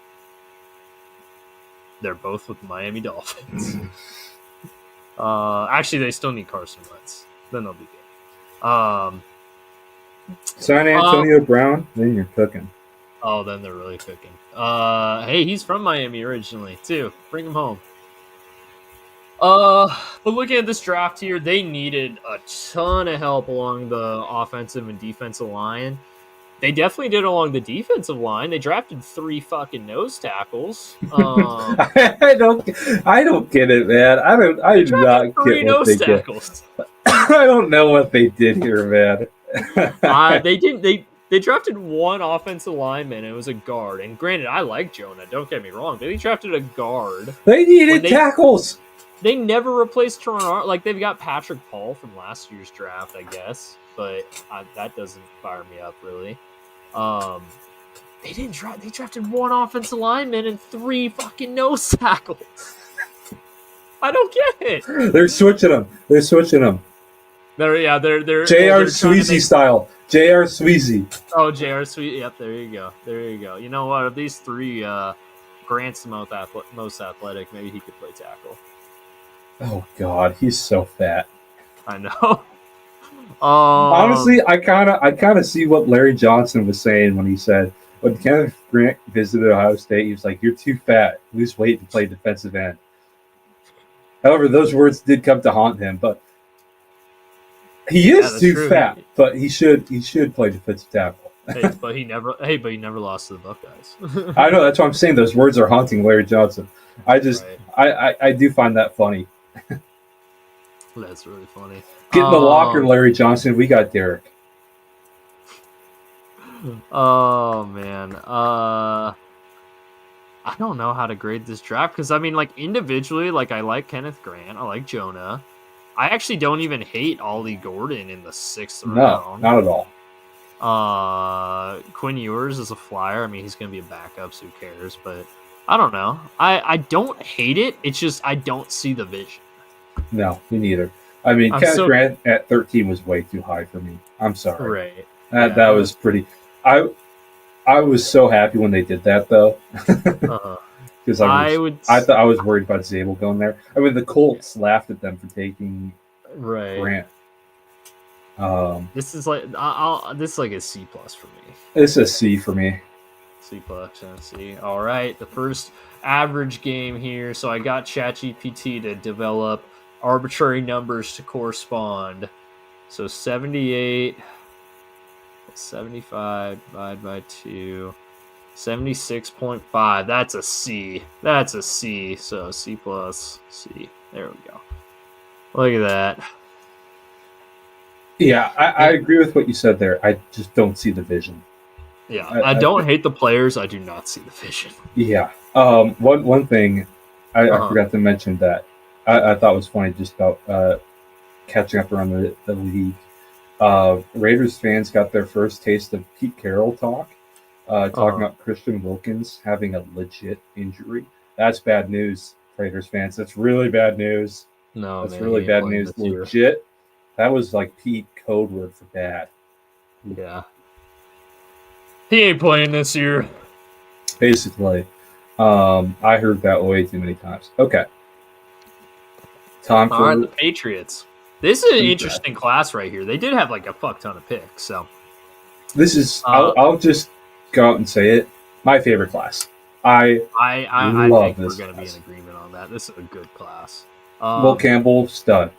They're both with the Miami Dolphins. Actually, they still need Carson Wentz. Then they'll be good. San Antonio Brown, then you're cooking. Oh, then they're really cooking. Hey, he's from Miami originally, too. Bring him home. But looking at this draft here, they needed a ton of help along the offensive and defensive line. They definitely did along the defensive line. They drafted 3 fucking nose tackles. I don't get it, man. I do not get what they did. I don't know what they did here, man. They drafted 1 offensive lineman. And it was a guard. And granted, I like Jonah. Don't get me wrong. But they drafted a guard. They needed tackles. They never replaced Toronto. Like, they've got Patrick Paul from last year's draft, I guess. But that doesn't fire me up, really. They didn't draft. They drafted 1 offensive lineman and 3 fucking nose tackles. I don't get it. They're switching them. They're J.R. Sweezy style. J.R. Sweezy. Oh, J.R. Sweezy. Yep, there you go. You know what? Of these 3, Grant's the most athletic. Maybe he could play tackle. Oh God, he's so fat. I know. Honestly, I kind of see what Larry Johnson was saying when he said when Kenneth Grant visited Ohio State, he was like, "You're too fat. Lose weight to play defensive end." However, those words did come to haunt him, but he is too fat. But he should play defensive tackle. But he never lost to the Buckeyes. I know, that's what I'm saying. Those words are haunting Larry Johnson. I do find that funny. That's really funny. Get in the locker, Larry Johnson. We got Derek. Oh man. I don't know how to grade this draft because I mean, like, individually, like, I like Kenneth Grant, I like Jonah. I actually don't even hate Ollie Gordon in the 6th round. No, not at all. Quinn Ewers is a flyer. I mean, he's going to be a backup, so who cares? But I don't know. I don't hate it. It's just I don't see the vision. No, me neither. I mean, Kenneth Grant at 13 was way too high for me. I'm sorry. Right. That was pretty. I was so happy when they did that, though. Because I was worried about Zabel going there. I mean, the Colts laughed at them for taking Grant. This is like a C+ for me. It's a C for me. C+, C. All right, the first average game here. So I got ChatGPT to develop arbitrary numbers to correspond. So 78, 75 divided by 2, 76.5. That's a C. That's a C. So C+, C. There we go. Look at that. Yeah, I agree with what you said there. I just don't see the vision. Yeah, I don't hate the players. I do not see the vision. Yeah. One thing I forgot to mention that I thought was funny just about catching up around the league. Raiders fans got their first taste of Pete Carroll talk, talking about Christian Wilkins having a legit injury. That's bad news Raiders fans. That's really bad news. No, That's man, really he ain't bad playing news. this year. Legit. That was like Pete code word for bad. Yeah. He ain't playing this year. Basically. I heard that way too many times. Okay. Time All right, for the Patriots. This is an feedback. interesting class right here. They did have like a fuck ton of picks. So This is I'll just go out and say it. My favorite class. I I love think we're this going to be in class. agreement on that. This is a good class. Will Campbell, stud.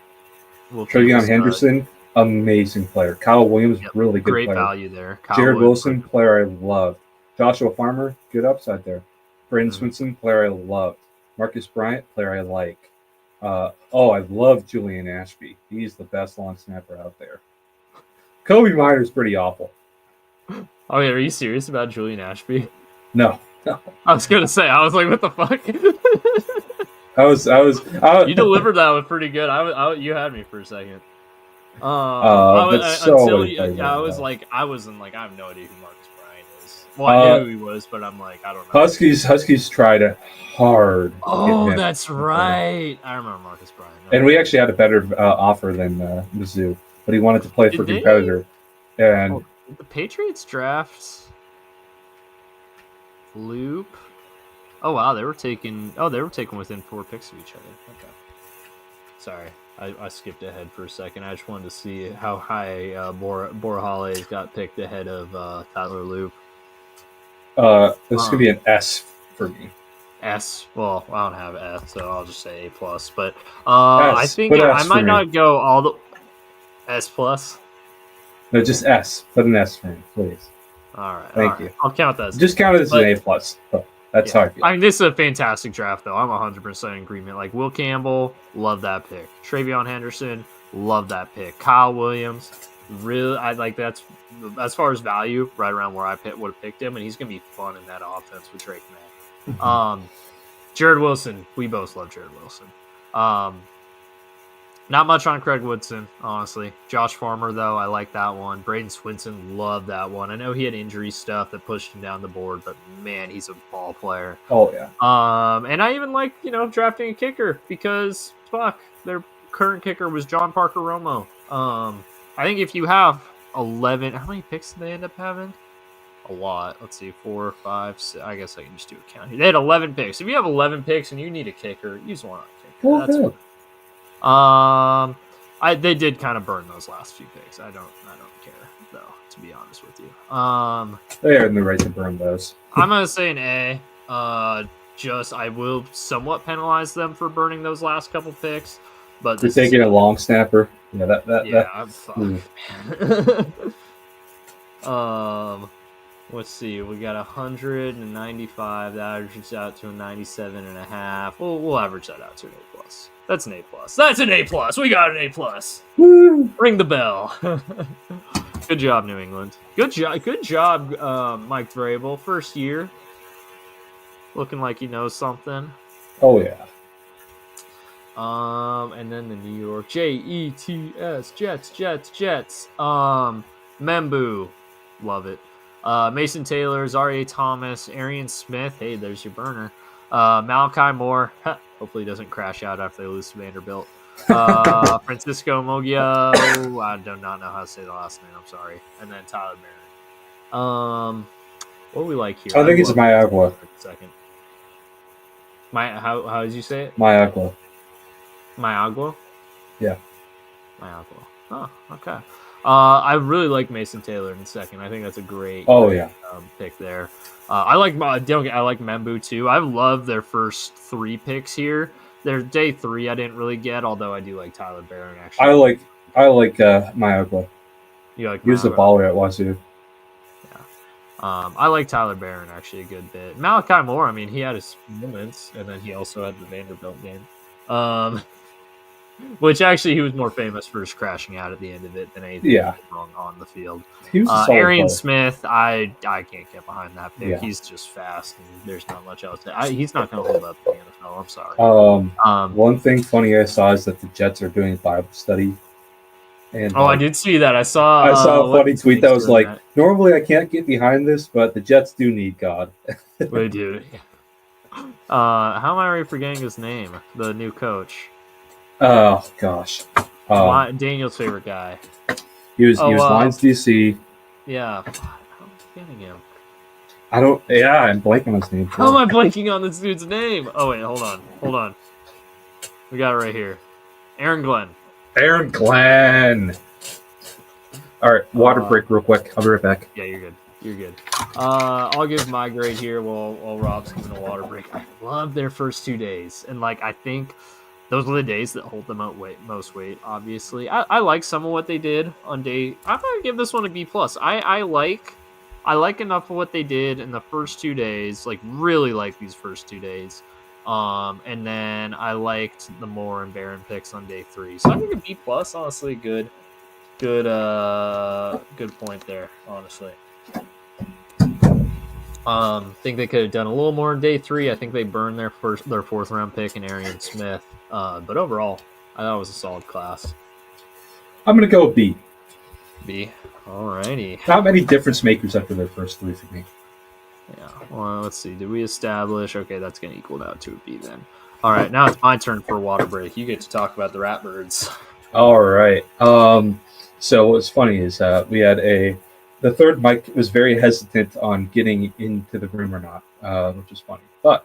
Trevion Henderson, amazing player. Kyle Williams, Yep. really good Great player. value there. Jared Wilson, player I love. Joshua Farmer, good upside there. Braden Mhm. Swinson, player I love. Marcus Bryant, player I like. I love Julian Ashby. He's the best long snapper out there. Kobe Miner's pretty awful. Oh yeah, are you serious about Julian Ashby? No. I was gonna say, I was like, what the fuck? I was You delivered that one pretty good. You had me for a second. but Until I wasn't like, I have no idea who Marcus Bryant is. Well, I knew who he was, but I'm like, I don't know. Huskies tried hard. Oh, that's right. I remember Marcus Bryant. And we actually had a better offer than Mizzou, but he wanted to play for competitor. And the Patriots draft Loop. Oh wow, they were taken within 4 picks of each other. Okay. Sorry, I skipped ahead for a second. I just wanted to see how high Borjales got picked ahead of Tyler Loop. This could be an S for me. S. Well, I don't have S, so I'll just say A+. But I think I might not go all the S+. No, just S. Put an S for me, please. All right. Thank you. I'll count that. Just count it as an A+. But that's how I feel. I mean, this is a fantastic draft, though. I'm 100% in agreement. Like, Will Campbell, love that pick. Trevion Henderson, love that pick. Kyle Williams, really, I like that's as far as value, right around where I would have picked him, and he's gonna be fun in that offense with Drake May. Jared Wilson, we both love Jared Wilson. Not much on Craig Woodson, honestly. Josh Farmer, though, I like that one. Braden Swinson, love that one. I know he had injury stuff that pushed him down the board, but man, he's a ball player. Oh, yeah. And I even like, drafting a kicker because, fuck, their current kicker was John Parker Romo. I think if you have 11, how many picks did they end up having? A lot. Let's see, 4, 5, 6. I guess I can just do a count here. They had 11 picks. If you have 11 picks and you need a kicker, you just want a kicker. That's fine. They did kind of burn those last few picks. I don't care though, to be honest with you. They are in the right to burn those. I'm gonna say an A. I will somewhat penalize them for burning those last couple picks, but they're taking a long snapper. Yeah, I'm fucked, man. Let's see. We got 195. That averages out to a 97.5. We'll average that out to an A+. That's an A+. That's an A+. We got an A+. Woo! Ring the bell. Good job, New England. Good job, Mike Vrabel. First year. Looking like he knows something. Oh, yeah. And then the New York Jets. Jets. Membu. Love it. Mason Taylor, Zaria Thomas, Arian Smith. Hey, there's your burner. Malachi Moore. Hopefully he doesn't crash out after they lose to Vanderbilt. Francisco Mogio. I do not know how to say the last name. I'm sorry. And then Tyler Barron. What do we like here? I think it's Mayagua. Second. How did you say it? Mayagua. Mayagua? Yeah. Mayagua. Oh, okay. I really like Mason Taylor in second. I think that's a great pick there. I like Membu too. I love their first 3 picks here. Their day 3 I didn't really get, although I do like Tyler Barron actually. I like Mayagua. You like? He was a baller at Wazoo. Yeah. I like Tyler Barron actually a good bit. Malachi Moore, I mean, he had his moments, and then he also had the Vanderbilt game. Which actually he was more famous for just crashing out at the end of it than anything wrong on the field. He was Arian Smith, I can't get behind that pick. Yeah. He's just fast, and there's not much else. He's not going to hold up in the NFL. I'm sorry. One thing funny I saw is that the Jets are doing a Bible study. And I did see that. I saw a funny tweet that was like, normally I can't get behind this, but the Jets do need God. They do. How am I already forgetting his name? The new coach. Oh gosh. Daniel's favorite guy. He was Lions DC. Yeah. I'm forgetting him. Yeah, I'm blanking on his name. How am I blanking on this dude's name? Oh wait, hold on. We got it right here. Aaron Glenn. Aaron Glenn. All right, water break real quick. I'll be right back. Yeah, you're good. I'll give my grade here while Rob's giving a water break. I love their first 2 days, and like I think those are the days that hold them out most weight. Obviously, I like some of what they did on day. I'm gonna give this one a B plus. I like enough of what they did in the first 2 days. Like really like these first 2 days. And then I liked the Moore and Barron picks on day 3. So I think a B plus. Honestly, good point there. Honestly. Think they could have done a little more in day 3. I think they burned their 4th round pick in Arian Smith. But overall, I thought it was a solid class. I'm gonna go B. B. Alrighty. Not many difference makers after their first 3 for me. Yeah. Well, let's see. Did we establish? Okay, that's gonna equal out to a B then. All right, now it's my turn for a water break. You get to talk about the Ratbirds. All right. So what's funny is we had the third Mike was very hesitant on getting into the room or not, which is funny. But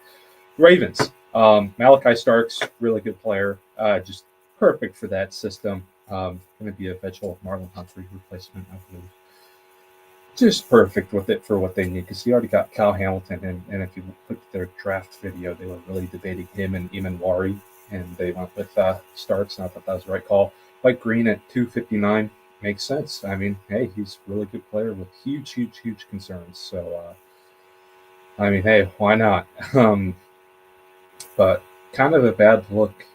Ravens, Malachi Starks, really good player, just perfect for that system. Going to be a eventual Marlon Humphrey replacement, I believe. Just perfect with it for what they need because he already got Cal Hamilton, and if you look at their draft video, they were really debating him and Eamon Wari, and they went with Starks, and I thought that was the right call. Mike Green at 259 makes sense. I mean, hey, he's a really good player with huge concerns. So, I mean, hey, why not? But kind of a bad look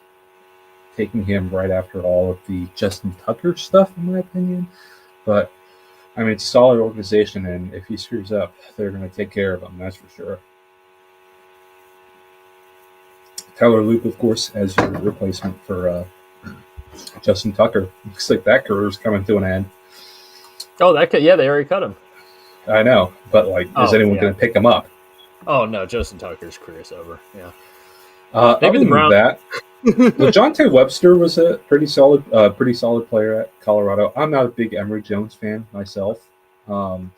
taking him right after all of the Justin Tucker stuff, in my opinion. But, I mean, it's a solid organization, and if he screws up, they're going to take care of him, that's for sure. Tyler Luke, of course, as your replacement for Justin Tucker. Looks like that career is coming to an end. Oh, they already cut him. I know, but is anyone going to pick him up? Oh no, Justin Tucker's career's over. Yeah. Maybe the Browns. That LeJohntay Webster was a pretty solid player at Colorado. I'm not a big Emory Jones fan myself. Carson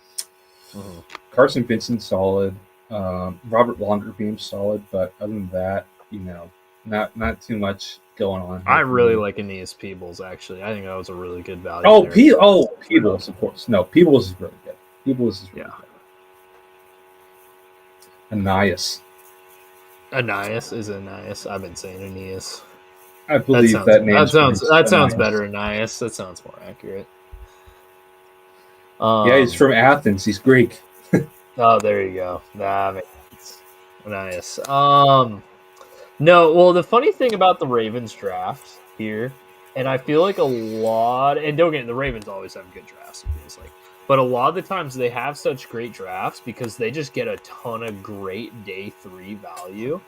Vincent solid. Robert Londerbeam solid, but other than that, not too much going on. I really like Aeneas Peebles, actually. I think that was a really good value. Peebles, of course. No, Peebles is really good. Peebles is really good. Aeneas. Aeneas. I've been saying Aeneas. I believe that name. That sounds better, Aeneas. That sounds more accurate. Yeah, he's from Athens. He's Greek. Oh, there you go. That makes sense. Nice. No, well, the funny thing about the Ravens draft here, and I feel like a lot, and don't get the Ravens always have good drafts, it feels like, but a lot of the times they have such great drafts because they just get a ton of great day 3 value.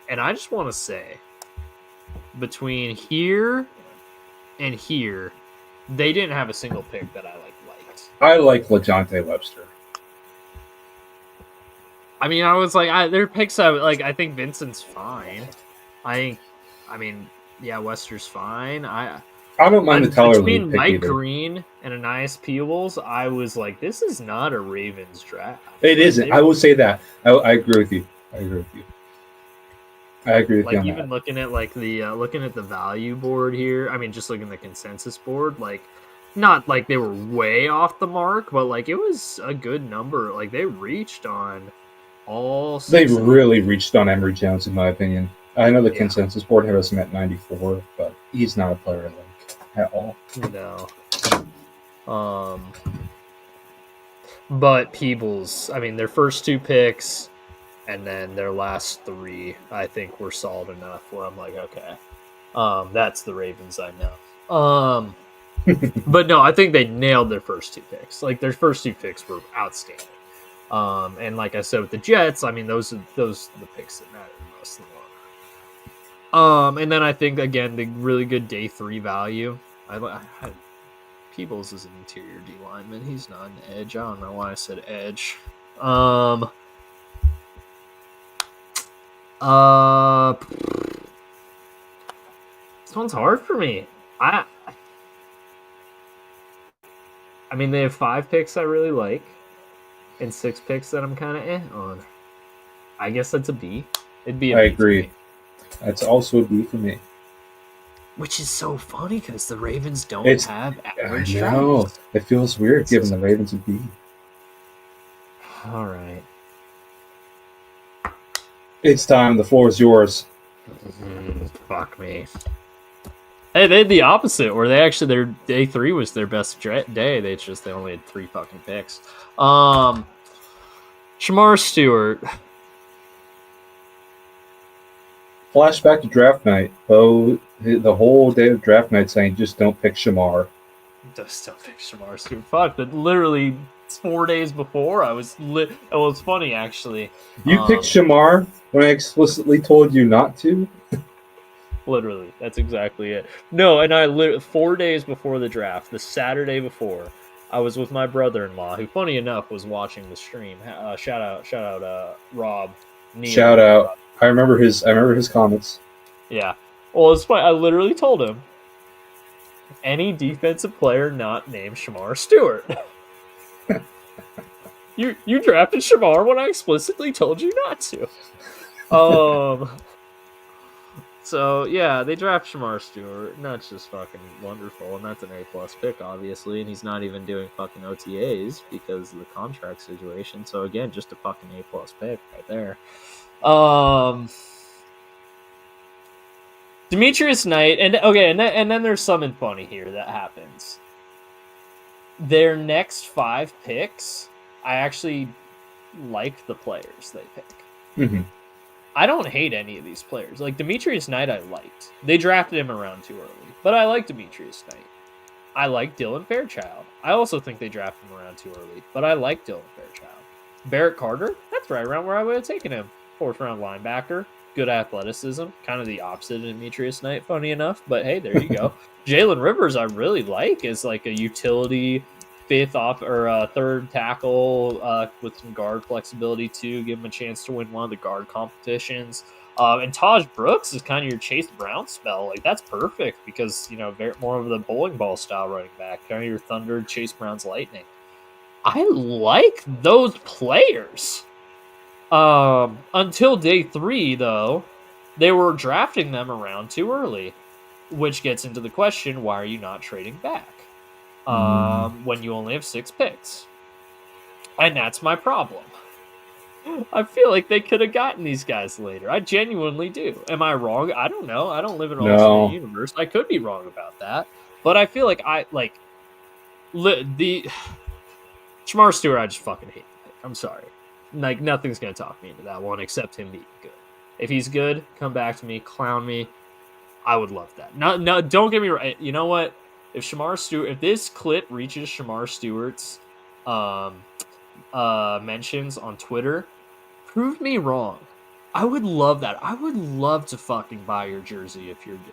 And I just want to say, between here and here, they didn't have a single pick that I liked. I like LeJohntay Webster. I mean, I was like, their picks. I think Vincent's fine. Wester's fine. I don't mind the Tyler between Mike Green and Aeneas Peebles. I was like, this is not a Ravens draft. It isn't. I will say that. I agree with you. I agree with you on even that. looking at looking at the value board here. I mean, just looking at the consensus board, not like they were way off the mark, but it was a good number. They reached on all. They really reached on Emory Jones, in my opinion. I know the consensus board has him at 94, but he's not a player I like at all. No. But Peebles, I mean, their first 2 picks and then their last 3, I think, were solid enough where I'm like, okay, that's the Ravens I know. But no, I think they nailed their first 2 picks. Their first 2 picks were outstanding. And like I said with the Jets, I mean, those are the picks that matter most in the long run. And then I think again the really good day 3 value. Peebles is an interior D lineman. He's not an edge. I don't know why I said edge. This one's hard for me. I mean, they have 5 picks I really like, and 6 picks that I'm kind of on. I guess that's a B. It'd be a I B agree. for me. That's also a B for me. Which is so funny because the Ravens don't have average I know. drafts. It feels weird giving the Ravens a B. All right. It's time. The floor is yours. Fuck me. Hey, they had the opposite, where they actually their day 3 was their best day. They only had 3 fucking picks. Shamar Stewart. Flashback to draft night. Oh, the whole day of draft night saying just don't pick Shamar. Just don't pick Shamar Stewart. Fuck, but literally 4 days before, I was lit. It was funny actually. You picked Shamar when I explicitly told you not to. Literally, that's exactly it. No, and I 4 days before the draft, the Saturday before, I was with my brother-in-law, who, funny enough, was watching the stream. Shout out, Rob. Neil, Shout out. Rob. I remember his comments. Yeah. Well, it's funny. I literally told him, any defensive player not named Shamar Stewart. You drafted Shamar when I explicitly told you not to. So, yeah, they draft Shamar Stewart, and that's just fucking wonderful, and that's an A-plus pick, obviously, and he's not even doing fucking OTAs because of the contract situation, so again, just a fucking A-plus pick right there. Demetrius Knight, and then there's something funny here that happens. Their next 5 picks, I actually like the players they pick. Mm-hmm. I don't hate any of these players. Like, Demetrius Knight, I liked. They drafted him around too early. But I like Demetrius Knight. I like Dylan Fairchild. I also think they drafted him around too early. But I like Dylan Fairchild. Barrett Carter, that's right around where I would have taken him. 4th round linebacker. Good athleticism. Kind of the opposite of Demetrius Knight, funny enough. But hey, there you go. Jalen Rivers, I really like as like a utility 3rd tackle with some guard flexibility too. Give him a chance to win one of the guard competitions. And Taj Brooks is kind of your Chase Brown spell. Like, that's perfect because, you know, more of the bowling ball style running back. Kind of your Thunder, Chase Brown's Lightning. I like those players. Until day 3, though, they were drafting them around too early, which gets into the question, why are you not trading back? When you only have 6 picks. And that's my problem. I feel like they could have gotten these guys later. I genuinely do. Am I wrong? I don't know. I don't live in an alternate universe. I could be wrong about that. But I feel like the Shamar Stewart, I just fucking hate the pick. I'm sorry. Like, nothing's going to talk me into that one except him being good. If he's good, come back to me, clown me. I would love that. No, don't get me right. You know what? If this clip reaches Shamar Stewart's mentions on Twitter, prove me wrong. I would love that. I would love to fucking buy your jersey if you're good.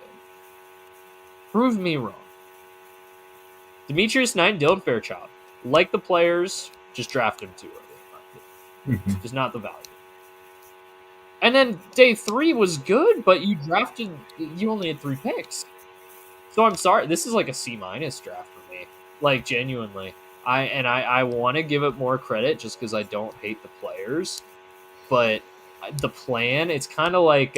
Prove me wrong. Demetrius Knight, Dylan Fairchild. Like the players, just draft him too early. Just not the value. And then day 3 was good, but you only had 3 picks. So I'm sorry, this is like a C- draft for me. Like, genuinely. I want to give it more credit just because I don't hate the players. But the plan, it's kind of like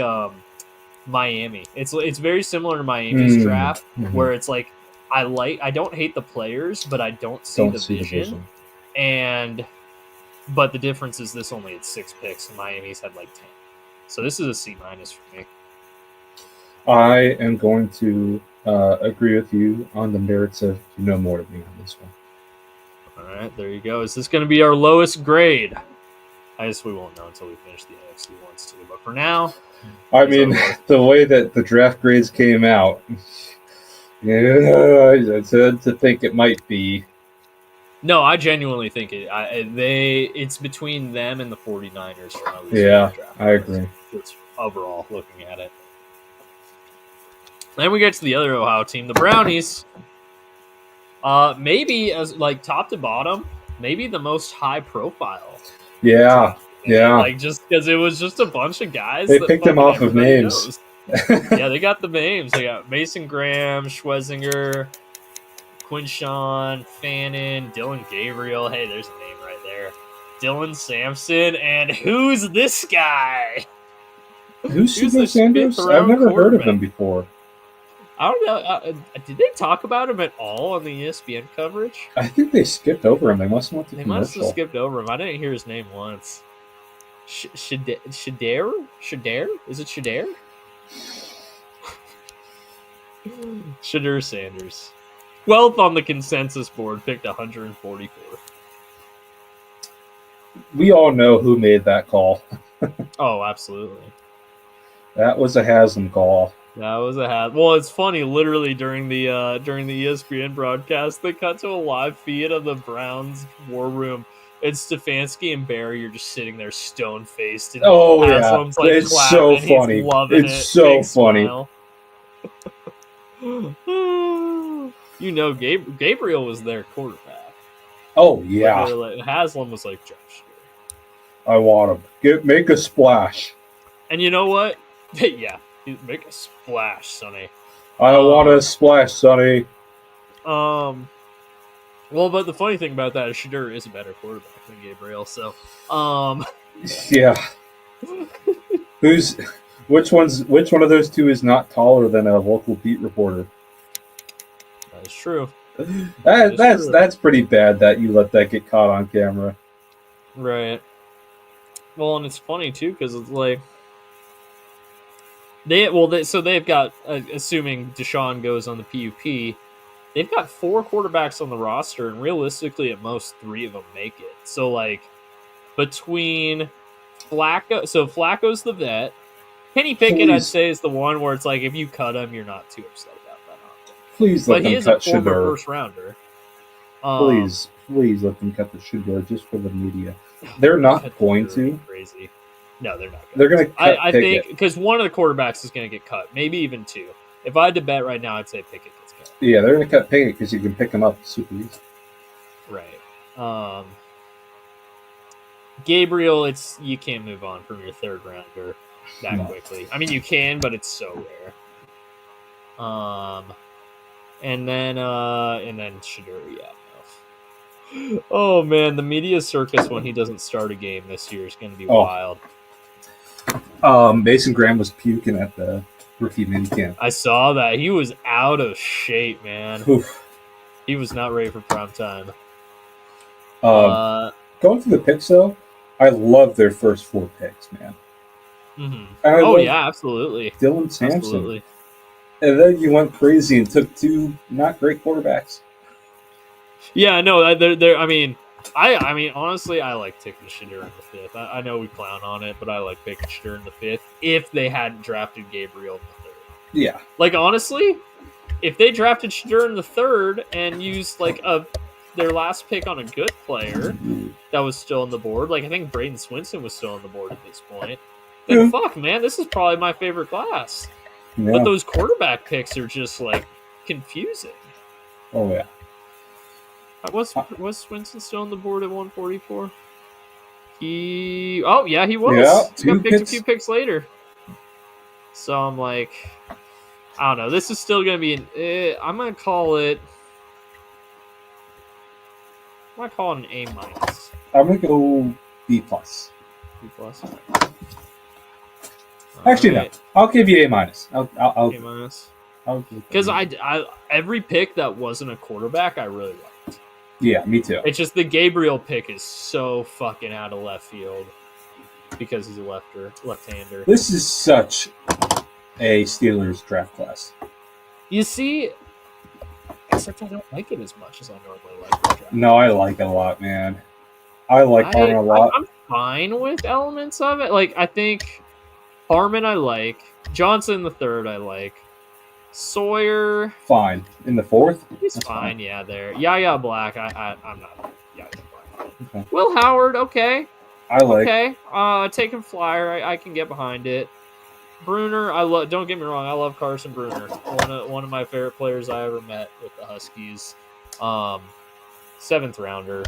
Miami. It's very similar to Miami's draft, where it's like I don't hate the players, but I don't see the vision. But the difference is this only had 6 picks, and Miami's had like 10. So this is a C- for me. I am going to agree with you on the merits of you know more of me on this one. All right, there you go. Is this going to be our lowest grade? I guess we won't know until we finish the AFC ones too. But for now, I mean, the way that the draft grades came out, yeah, I said to think it might be. No, I genuinely think it's between them and the 49ers. Yeah, I agree. Just overall, looking at it. Then we get to the other Ohio team, the Brownies. Maybe as like top to bottom, maybe the most high profile. Yeah, Yeah. Like, just because it was just a bunch of guys. They that picked them fucking off of everybody names. knows. Yeah, they got the names. They got Mason Graham, Schwesinger, Quinshawn, Fannin, Dylan Gabriel. Hey, there's a name right there. Dylan Sampson, and who's this guy? Who's Who's Shedeur the Sanders? I've never heard of him before. I don't know. Did they talk about him at all on the ESPN coverage? I think they skipped over him. They must have went to They commercial. must have skipped over him. I didn't hear his name once. Shedeur? Is it Shedeur? Shedeur Sanders. 12th on the consensus board, picked 144. We all know who made that call. Oh, absolutely. That was a Haslam call. That was a hat. Well, it's funny. Literally during the ESPN broadcast, they cut to a live feed of the Browns war room. It's Stefanski and Barry are just sitting there stone faced. Oh Haslam's yeah, like it's clapping. so He's funny. loving It's it. so Big funny. Smile. You know, Gabriel was their quarterback. Oh yeah, Haslam was like, Josh. I want him. Make a splash. And you know what? Yeah, make a splash, Sonny. I want a splash, Sonny. Well, but the funny thing about that is Shedeur is a better quarterback than Gabriel. So, yeah. Which one of those two is not taller than a local beat reporter? That is true. That's pretty bad that you let that get caught on camera. Right. Well, and it's funny too because it's like they've got assuming Deshaun goes on the PUP, they've got 4 quarterbacks on the roster, and realistically, at most 3 of them make it. So like between Flacco's the vet. Kenny Pickett, I'd say, is the one where it's like if you cut him, you're not too upset about that. Please let them cut Shedeur. But he is a former first rounder. Please let them cut the Shedeur just for the media. They're not going to. Crazy. No, they're not. They're going to cut I think because one of the quarterbacks is going to get cut, maybe even 2. If I had to bet right now, I'd say Pickett gets cut. Yeah, they're going to cut Pickett because you can pick him up super easy. Right. Gabriel, you can't move on from your 3rd rounder that quickly. I mean, you can, but it's so rare. And then Shedeur, yeah. Oh man, the media circus when he doesn't start a game this year is going to be wild. Mason Graham was puking at the rookie minicamp. I saw that. He was out of shape, man. Oof. He was not ready for prime time. Going through the picks though, I love their first 4 picks, man. Mm-hmm. Oh yeah, absolutely. Dylan Sampson. Absolutely. And then you went crazy and took 2 not great quarterbacks. Yeah, no, they're. I mean, honestly, I like taking Shedeur in the 5th. I know we clown on it, but I like picking Shedeur in the 5th if they hadn't drafted Gabriel in the 3rd. Yeah. Like honestly, if they drafted Shedeur in the 3rd and used like their last pick on a good player that was still on the board, like I think Braden Swinson was still on the board at this point. Then fuck, man, this is probably my favorite class. Yeah. But those quarterback picks are just like confusing. Oh yeah. Was Swinson still on the board at 144? He was. Yeah, he got picked a few picks later. So I'm like, I don't know. This is still going to be I'm going to call it. I'm going to call it an A-. I'm going to go B+. B+. Actually, no. I'll give you A-. I'll A-. Because I every pick that wasn't a quarterback, I really liked. Yeah, me too. It's just the Gabriel pick is so fucking out of left field because he's a left-hander. This is such a Steelers draft class. You see, except I don't like it as much as I normally like the draft. No, I like it a lot, man. I like Harmon a lot. I'm fine with elements of it. Like, I think Harmon I like. Johnson the 3rd I like. Sawyer fine in the 4th. He's fine. Yeah, there. Yeah, Black. I'm not. Yeah, Black. Okay. Will Howard. Okay. I like. Okay. Taking flyer. I can get behind it. Bruner. I love. Don't get me wrong. I love Carson Bruner. One of my favorite players I ever met with the Huskies. 7th rounder.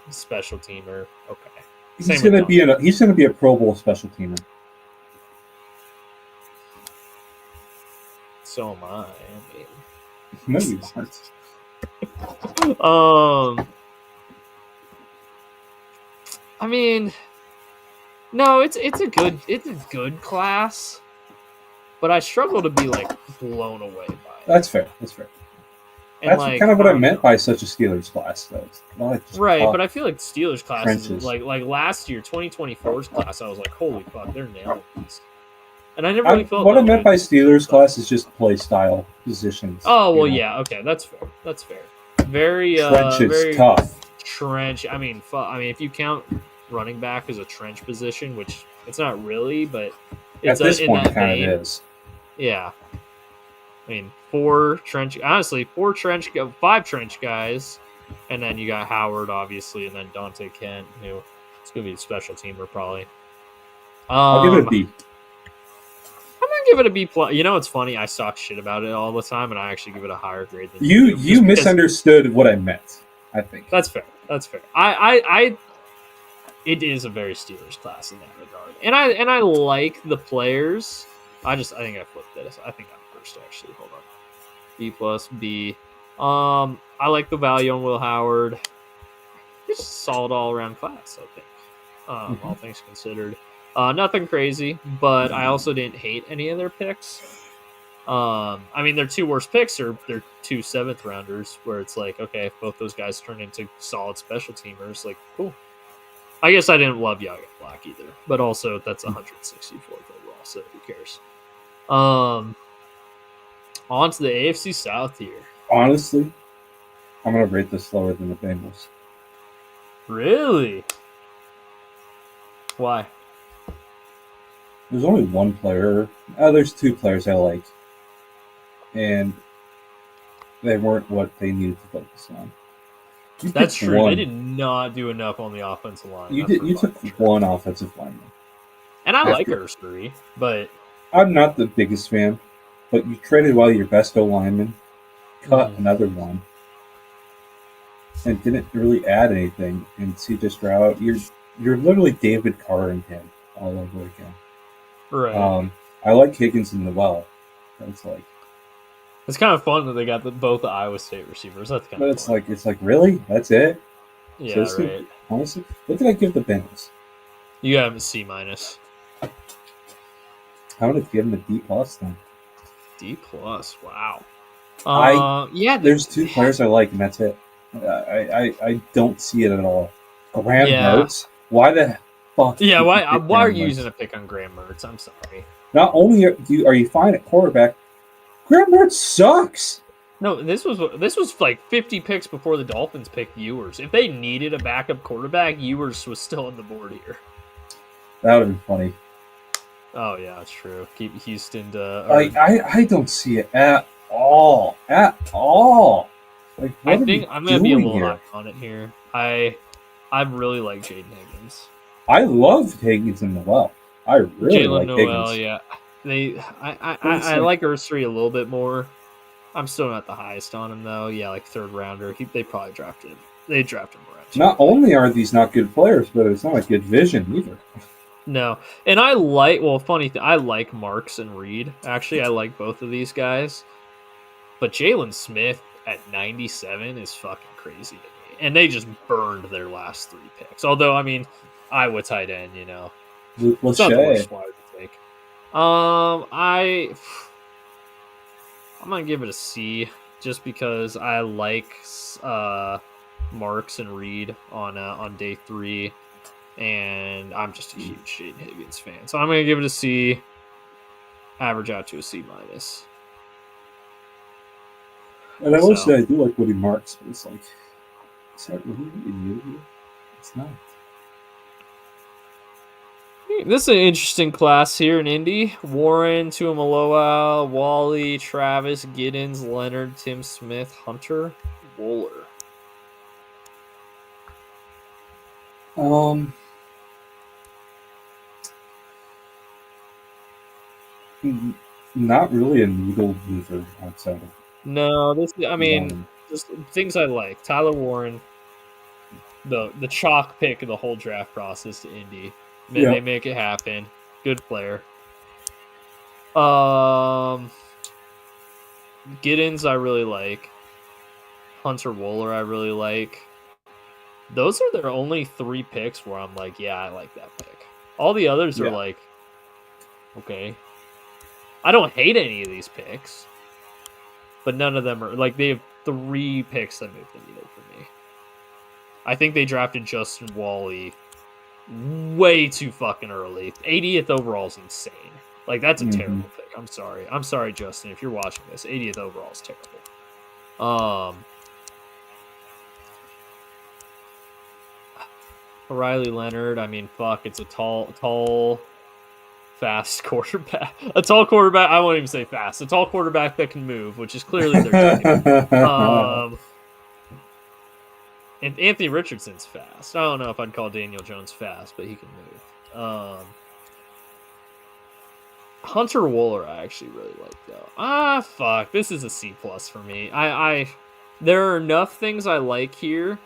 Special teamer. Okay. He's going to be a Pro Bowl special teamer. So am I. No, you aren't. I mean, no, it's a good class, but I struggle to be like blown away by it. That's fair. And that's like, kind of what I meant by such a Steelers class, though. Right, but I feel like the Steelers class trenches. is like last year, 2024's class. I was like, holy fuck, they're nailing this. And I never really felt what I meant by Steelers class is just play style positions. Oh well, yeah, okay, that's fair. Very trenches, very tough. Trench. I mean, if you count running back as a trench position, which it's not really, but it's at this point kind of is. Yeah, I mean, 5 trench guys, and then you got Howard obviously, and then Dante Kent, who it's gonna be a special teamer probably. I'll give it a B. I'm gonna give it a B plus. You know, it's funny. I talk shit about it all the time, and I actually give it a higher grade than you. You misunderstood what I meant. I think that's fair. It is a very Steelers class in that regard, and I like the players. I think I flipped this. I think I'm first actually. Hold on. B plus B. I like the value on Will Howard. It's a solid all around class, I think. All things considered. Nothing crazy, but I also didn't hate any of their picks. I mean, their 2 worst picks are their 2 7th rounders, where it's like, okay, if both those guys turn into solid special teamers, like, cool. I guess I didn't love Yaga Black either, but also that's 164th overall, so who cares? On to the AFC South here. Honestly, I'm going to rate this lower than the Bengals. Really? Why? There's only one player. There's 2 players I like. And they weren't what they needed to focus on. That's true. They did not do enough on the offensive line. You took one offensive lineman. And I like Ursery, but... I'm not the biggest fan, but you traded while your best O-lineman, cut another one, and didn't really add anything. And CJ Stroud, you're literally David Carring him all over again. Right. I like Higgins in the well. It's kind of fun that they got both the Iowa State receivers. That's kind of fun. It's like really? That's it? Yeah, so right. Honestly, what did I give the Bengals? You got him a C minus. I would have given a D plus then. D plus, wow. There's 2 players I like, and that's it. I don't see it at all. Graham Mertz? Why the fuck? Yeah, why are you using a pick on Graham Mertz? I'm sorry. Not only are you fine at quarterback, Graham Mertz sucks. No, this was like 50 picks before the Dolphins picked Ewers. If they needed a backup quarterback, Ewers was still on the board here. That would have been funny. Oh yeah, that's true. Keep Houston to. I don't see it at all. At all. Like, I think I'm gonna be a little high on it here. I really like Jaden Higgins. I love Higgins in the well. I really like Higgins. Yeah. I like Ursery a little bit more. I'm still not the highest on him though. Yeah, like 3rd rounder. They probably drafted him. They drafted him right. Not only are these not good players, but it's not a good vision either. No, and I like. Well, funny thing, I like Marks and Reed. Actually, I like both of these guys. But Jalen Smith at 97 is fucking crazy to me, and they just burned their last 3 picks. Although, I mean, Iowa tight end, you know, Luke it's not the worst wide to take. I'm gonna give it a C just because I like Marks and Reed on day 3. And I'm just a huge Jaden Higgins fan. So I'm going to give it a C, average out to a C minus. And I will say I do like Woody Marks, but it's like, is that really what you need? It's not. This is an interesting class here in Indy. Warren, Tuamaloa, Wally, Travis, Giddens, Leonard, Tim Smith, Hunter, Wooler. Not really a needle mover outside of. No, just things I like. Tyler Warren, the chalk pick of the whole draft process to Indy. Yeah. They make it happen. Good player. Giddens I really like. Hunter Wooler I really like. Those are their only 3 picks where I'm like, yeah, I like that pick. All the others are like, okay. I don't hate any of these picks, but none of them are like they have 3 picks that move the needle for me. I think they drafted Justin Wally way too fucking early. 80th overall is insane. Like that's a terrible pick. I'm sorry, Justin, if you're watching this. 80th overall is terrible. Riley Leonard, I mean, fuck, it's a tall, fast quarterback. A tall quarterback, I won't even say fast. A tall quarterback that can move, which is clearly their team. And Anthony Richardson's fast. I don't know if I'd call Daniel Jones fast, but he can move. Hunter Wooler, I actually really like though. Fuck, this is a C+ for me. There are enough things I like here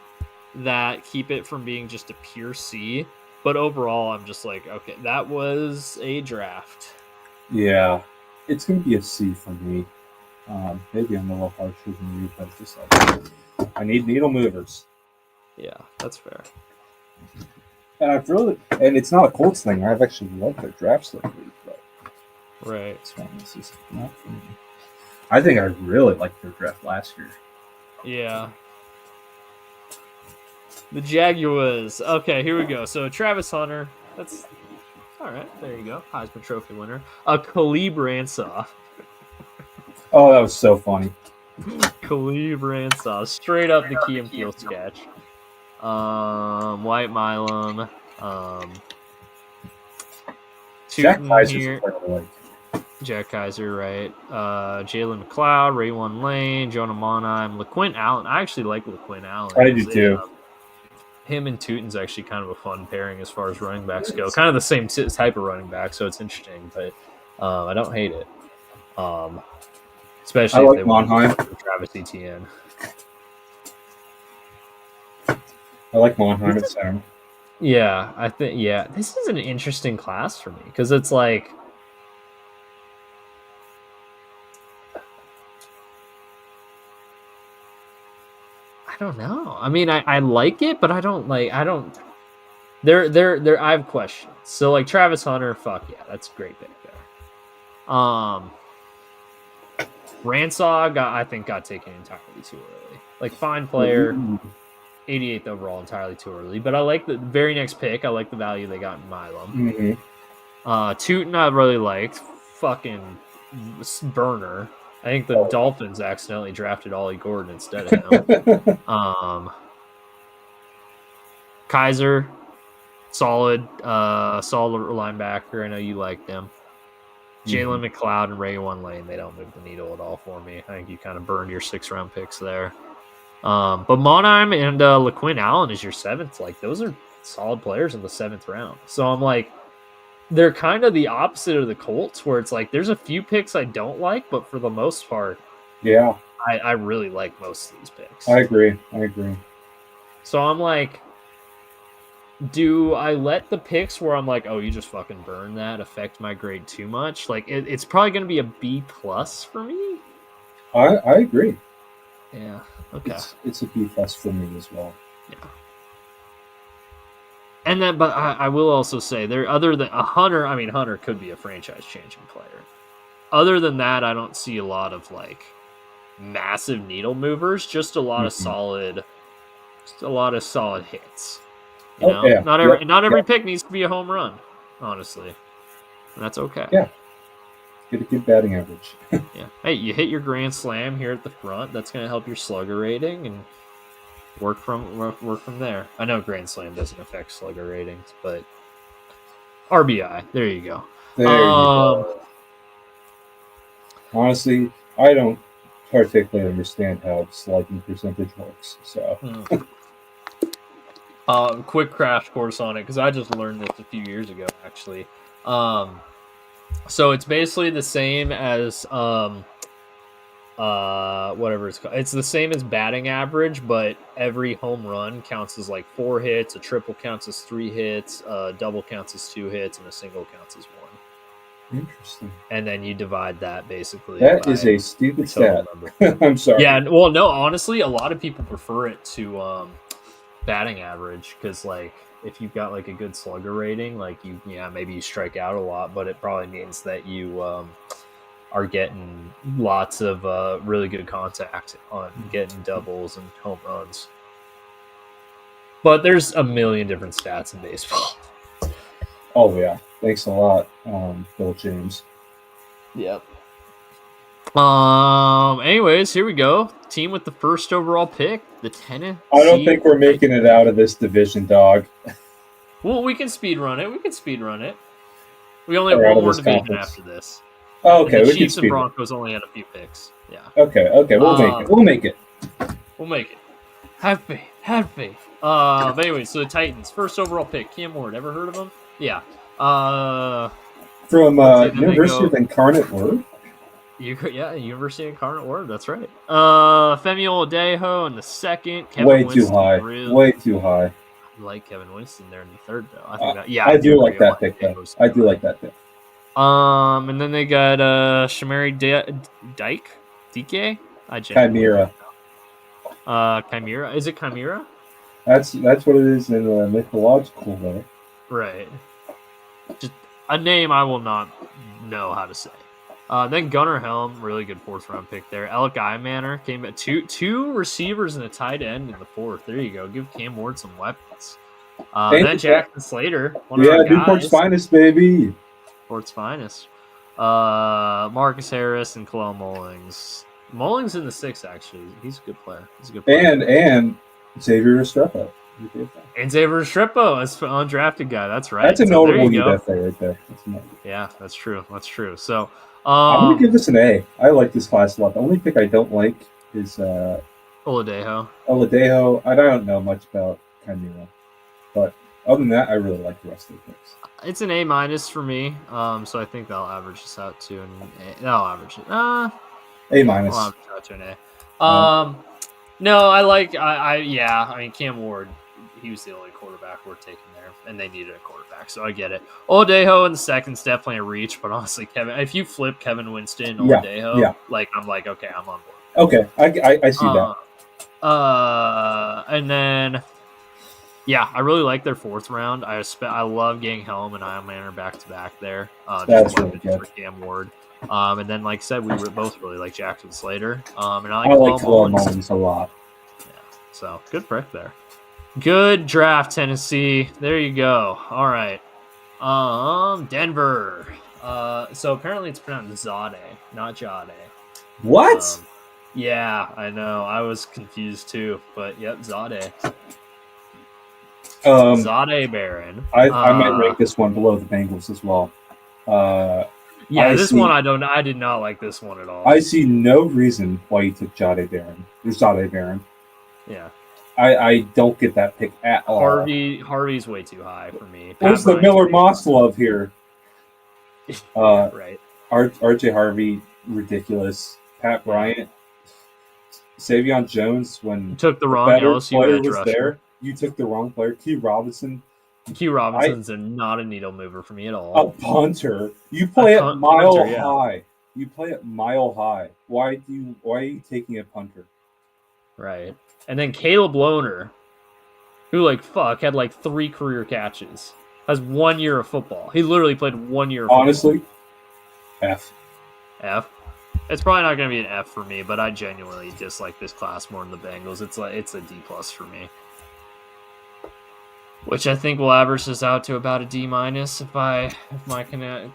that keep it from being just a pure C, but overall I'm just like, okay, that was a draft. Yeah, it's gonna be a C for me. Maybe I'm a little harsher than you, but it's just like I need needle movers. Yeah, that's fair. And it's not a Colts thing. I've actually loved their drafts lately, but right. This is not for me. I think I really liked their draft last year. Yeah. The Jaguars. Okay, here we go. So Travis Hunter. That's all right. There you go. Heisman Trophy winner. Khalib Ransah. Oh, that was so funny. Khalib Ransah. Straight up the Key and Peele sketch. White Milam. Jack Kaiser's here. Jack Kaiser, right? Jalen McLeod, Raywan Lane, Jonah Monheim, LaQuint Allen. I actually like LaQuint Allen. I do too. Him and Tootin's actually kind of a fun pairing as far as running backs go. Kind of the same type of running back, so it's interesting, but I don't hate it. Especially if they want Travis Etienne. I like Monheim at center. Yeah, I think this is an interesting class for me because it's like I don't know. I mean, I like it, but I don't. There. I have questions. So like Travis Hunter, fuck yeah, that's a great pick there. Ransah I think got taken entirely too early. Like fine player, 88th overall, entirely too early. But I like the very next pick. I like the value they got in Milam. Tootin I really liked. Fucking burner. I think the Dolphins accidentally drafted Ollie Gordon instead of him. Kaiser, solid linebacker. I know you like them. Jalen McLeod and Raywan Lane, they don't move the needle at all for me. I think you kind of burned your 6th-round picks there. But Monheim and LaQuint Allen is your 7th. Like, those are solid players in the 7th round. So I'm like, they're kind of the opposite of the Colts, where it's like there's a few picks I don't like, but for the most part, yeah, I really like most of these picks. I agree. So I'm like, do I let the picks where I'm like, oh, you just fucking burn that affect my grade too much? Like, it's probably going to be a B+ for me. I agree. Yeah. Okay. It's a B+ for me as well. Yeah. And then, but I will also say, there other than a Hunter, I mean, Hunter could be a franchise-changing player. Other than that, I don't see a lot of like massive needle movers. Just a lot of solid hits. You know, not every pick needs to be a home run. Honestly, and that's okay. Yeah, get a good batting average. Yeah. Hey, you hit your grand slam here at the front. That's going to help your slugger rating and work from there. I know grand slam doesn't affect slugger ratings, but RBI. There you go. There you go. Honestly, I don't particularly understand how slugging percentage works. So, quick crash course on it because I just learned this a few years ago, actually. So it's basically the same as whatever it's called. It's the same as batting average, but every home run counts as like 4 hits, a triple counts as 3 hits, a double counts as 2 hits, and a single counts as 1. Interesting. And then you divide that basically. That is a stupid stat. Number. I'm sorry. Yeah, well, no, honestly, a lot of people prefer it to batting average because, like, if you've got like a good slugger rating, like maybe you strike out a lot, but it probably means that you are getting lots of really good contact on getting doubles and home runs. But there's a million different stats in baseball. Oh yeah, thanks a lot, Bill James. Yep. Anyways, here we go. Team with the first overall pick, the Tennessee. I don't think we're making it out of this division, dog. Well, we can speed run it. We only have one more division after this. Oh, okay. And the Chiefs and Broncos only had a few picks. Yeah. Okay. We'll make it. Have faith. But anyway, so the Titans, first overall pick, Cam Ward. Ever heard of him? Yeah. From University of Incarnate Word? University of Incarnate Word. That's right. Femi Oladejo in the second. Way too high. I like Kevin Winston there in the third, though. I do like that pick, though. I do like that pick. And then they got Shamari Dike? Chimera. Chimera. Is it Chimera? That's what it is in the mythological way. Right. Just a name I will not know how to say. Then Gunnar Helm, really good 4th round pick there. Alec Manor came at two receivers and a tight end in the 4th. There you go. Give Cam Ward some weapons. Then Jackson Slater, Newport's finest, baby. Newport's finest. Marcus Harris and Khalil Mullings. Mullings in the 6th, actually. He's a good player. And Xavier Restrepo. And Xavier Restrepo is an undrafted guy. That's right. That's a notable UFA right there. Yeah, that's true. So I'm going to give this an A. I like this class a lot. The only pick I don't like is Oladejo. I don't know much about Chimera. But other than that, I really like the rest of the picks. It's an A- for me. So I think that'll average this out to that'll average it. A-. I'll average out to an A. No, I mean, Cam Ward, he was the only quarterback we're taking there, and they needed a quarterback, so I get it. Oladejo in the 2nd's definitely a reach, but honestly, if you flip Kevin Winston, Oladejo, I'm like, okay, I'm on board. Okay, I see that. And then, I really like their 4th round. I love getting Helm and Manor back to back there. That's really good for Cam Ward. And then, like I said, we both really like Jackson Slater. And I like Khalil Mullings a lot. Yeah, so good pick there. Good draft, Tennessee. There you go. All right. Denver. So apparently it's pronounced Zade, not Jade. What? Yeah, I know. I was confused too, but yep, Zade. Zade Baron. I might rank this one below the Bengals as well. I did not like this one at all. I see no reason why you took Zade Baron. Yeah. I don't get that pick at all. Harvey's way too high for me. Where's the Miller Moss love here? Right. RJ Harvey, ridiculous. Pat Bryant, Savion Jones, when you took the wrong LSU player edge was rusher. There, you took the wrong player. Q Robinson's not a needle mover for me at all. A punter. You play at mile high. You play at mile high. Why are you taking a punter? Right. And then Caleb Lohner, who had like 3 career catches, has 1 year of football. He literally played 1 year of football. Honestly, F. It's probably not going to be an F for me, but I genuinely dislike this class more than the Bengals. It's a D+ for me. Which I think will average this out to about a D- if my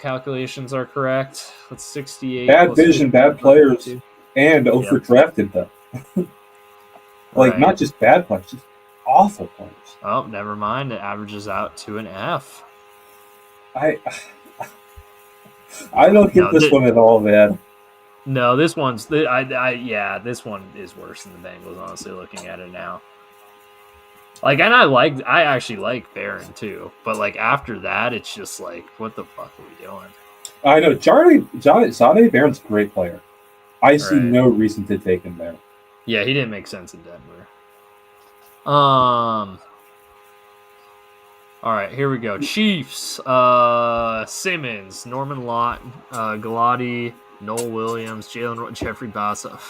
calculations are correct. That's 68. Bad vision, bad players, and overdrafted them. Not just bad players, just awful players. Oh, never mind. It averages out to an F. I don't get this one at all, man. No, this one's this one is worse than the Bengals. Honestly, looking at it now. I actually like Barron too, but after that, it's just what the fuck are we doing? I know Zade Barron's a great player. I see Right. no reason to take him there. Yeah, he didn't make sense in Denver. All right, here we go. Chiefs. Simmons, Norman Lott, Galati, Noel Williams, Jeffrey Bassa.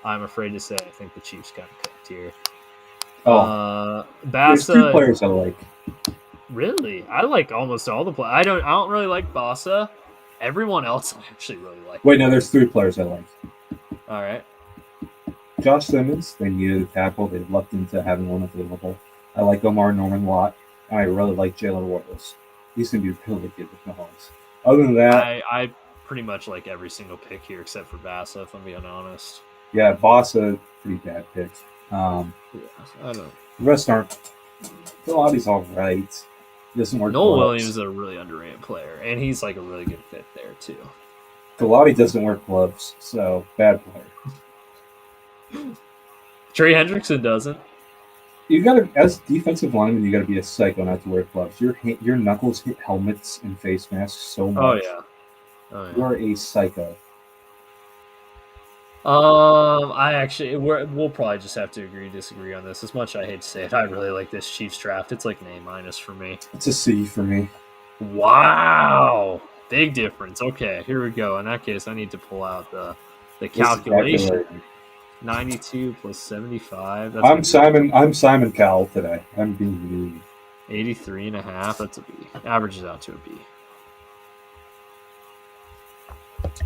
I'm afraid to say I think the Chiefs got cooked here. There's two Bassa. players I like. Really? I like almost all the players. I don't really like Bassa. Everyone else I actually really like. Wait, no, there's 3 players I like. All right. Josh Simmons, they needed a tackle. They lucked into having one available. I like Omar Norman Watt, and I really like Jalen Waddles. He's going to be really good with Mahomes. Other than that, I pretty much like every single pick here except for Bassa, if I'm being honest. yeah, Bossa, pretty bad pick. Yeah, I don't. The rest aren't. Galati's all right. He doesn't work. Noel Williams is a really underrated player, and he's like a really good fit there too. Galati doesn't wear gloves, so bad player. Trey Hendrickson doesn't. You gotta, as defensive lineman, you gotta be a psycho not to wear gloves. Your knuckles hit helmets and face masks so much. Oh yeah. You are a psycho. We'll probably just have to disagree on this. As much as I hate to say it, I really like this Chiefs draft. It's like an A- for me. It's a C for me. Wow, big difference. Okay, here we go. In that case, I need to pull out the calculation. 92 plus 75. I'm Simon Cowell today. I'm being mean. 83.5. That's a B. Averages out to a B.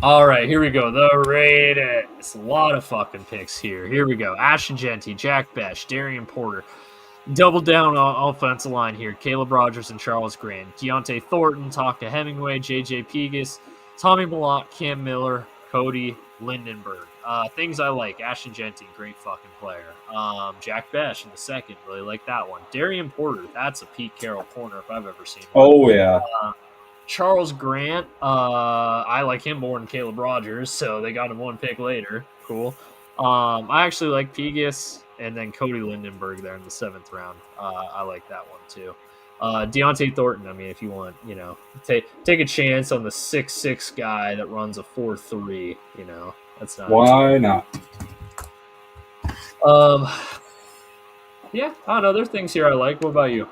All right, here we go. The Raiders. A lot of fucking picks here. Here we go. Ashton Genty, Jack Besh, Darian Porter. Double down on offensive line here. Caleb Rogers and Charles Grant. Deontay Thornton, Taka Hemingway, J.J. Pegas, Tommy Malott, Cam Miller, Cody Lindenberg. Things I like. Ashton Genty, great fucking player. Jack Besh in the second, really like that one. Darian Porter, that's a Pete Carroll corner if I've ever seen one. Oh, yeah. Charles Grant, I like him more than Caleb Rogers, so they got him one pick later. Cool. I actually like Pegas and then Cody Lindenberg there in the 7th round. I like that one too. Deontay Thornton, I mean, if you want, take a chance on the 6'6" guy that runs a 4.3, that's not. Why not? Yeah, I don't know. There's things here I like. What about you?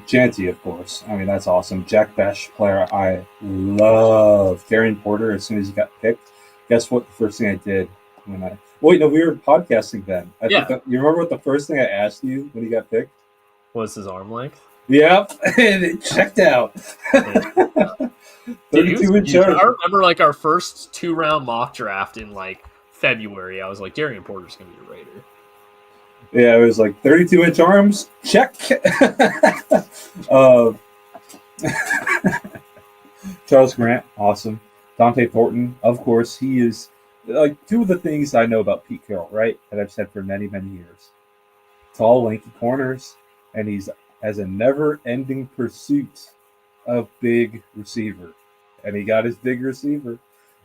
Genty, of course. I mean, that's awesome. Jack Besh, player I love. Darian Porter, as soon as he got picked, guess what the first thing I did when we were podcasting then. You remember what the first thing I asked you when he got picked? Was his arm length? Yep, and it checked out. 32-inch arms. I remember like our first 2-round mock draft in like February. I was like, Darian Porter's going to be a Raider. Yeah, it was like 32-inch arms. Check. Charles Grant, awesome. Dante Thornton, of course, he is like 2 of the things I know about Pete Carroll, right? That I've said for many, many years. Tall, lanky corners, and he's has a never-ending pursuit of big receiver, and he got his big receiver.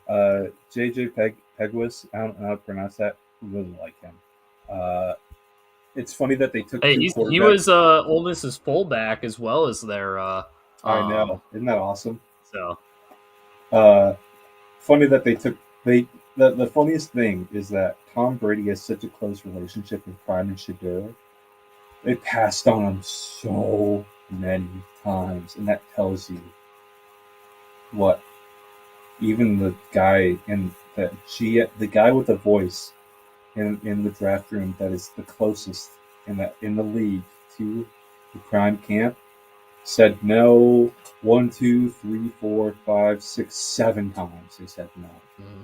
JJ Pegwas, I don't know how to pronounce that. Really like him. It's funny that they took. He was Ole Miss's fullback as well as their. I know, isn't that awesome? So, funny that they took The funniest thing is that Tom Brady has such a close relationship with Prime and Shadura. They passed on him so many times, and that tells you what even the guy the guy with the voice in the draft room that is the closest in the league to the Prime camp said no 1, 2, 3, 4, 5, 6, 7 times. They said no. Mm-hmm.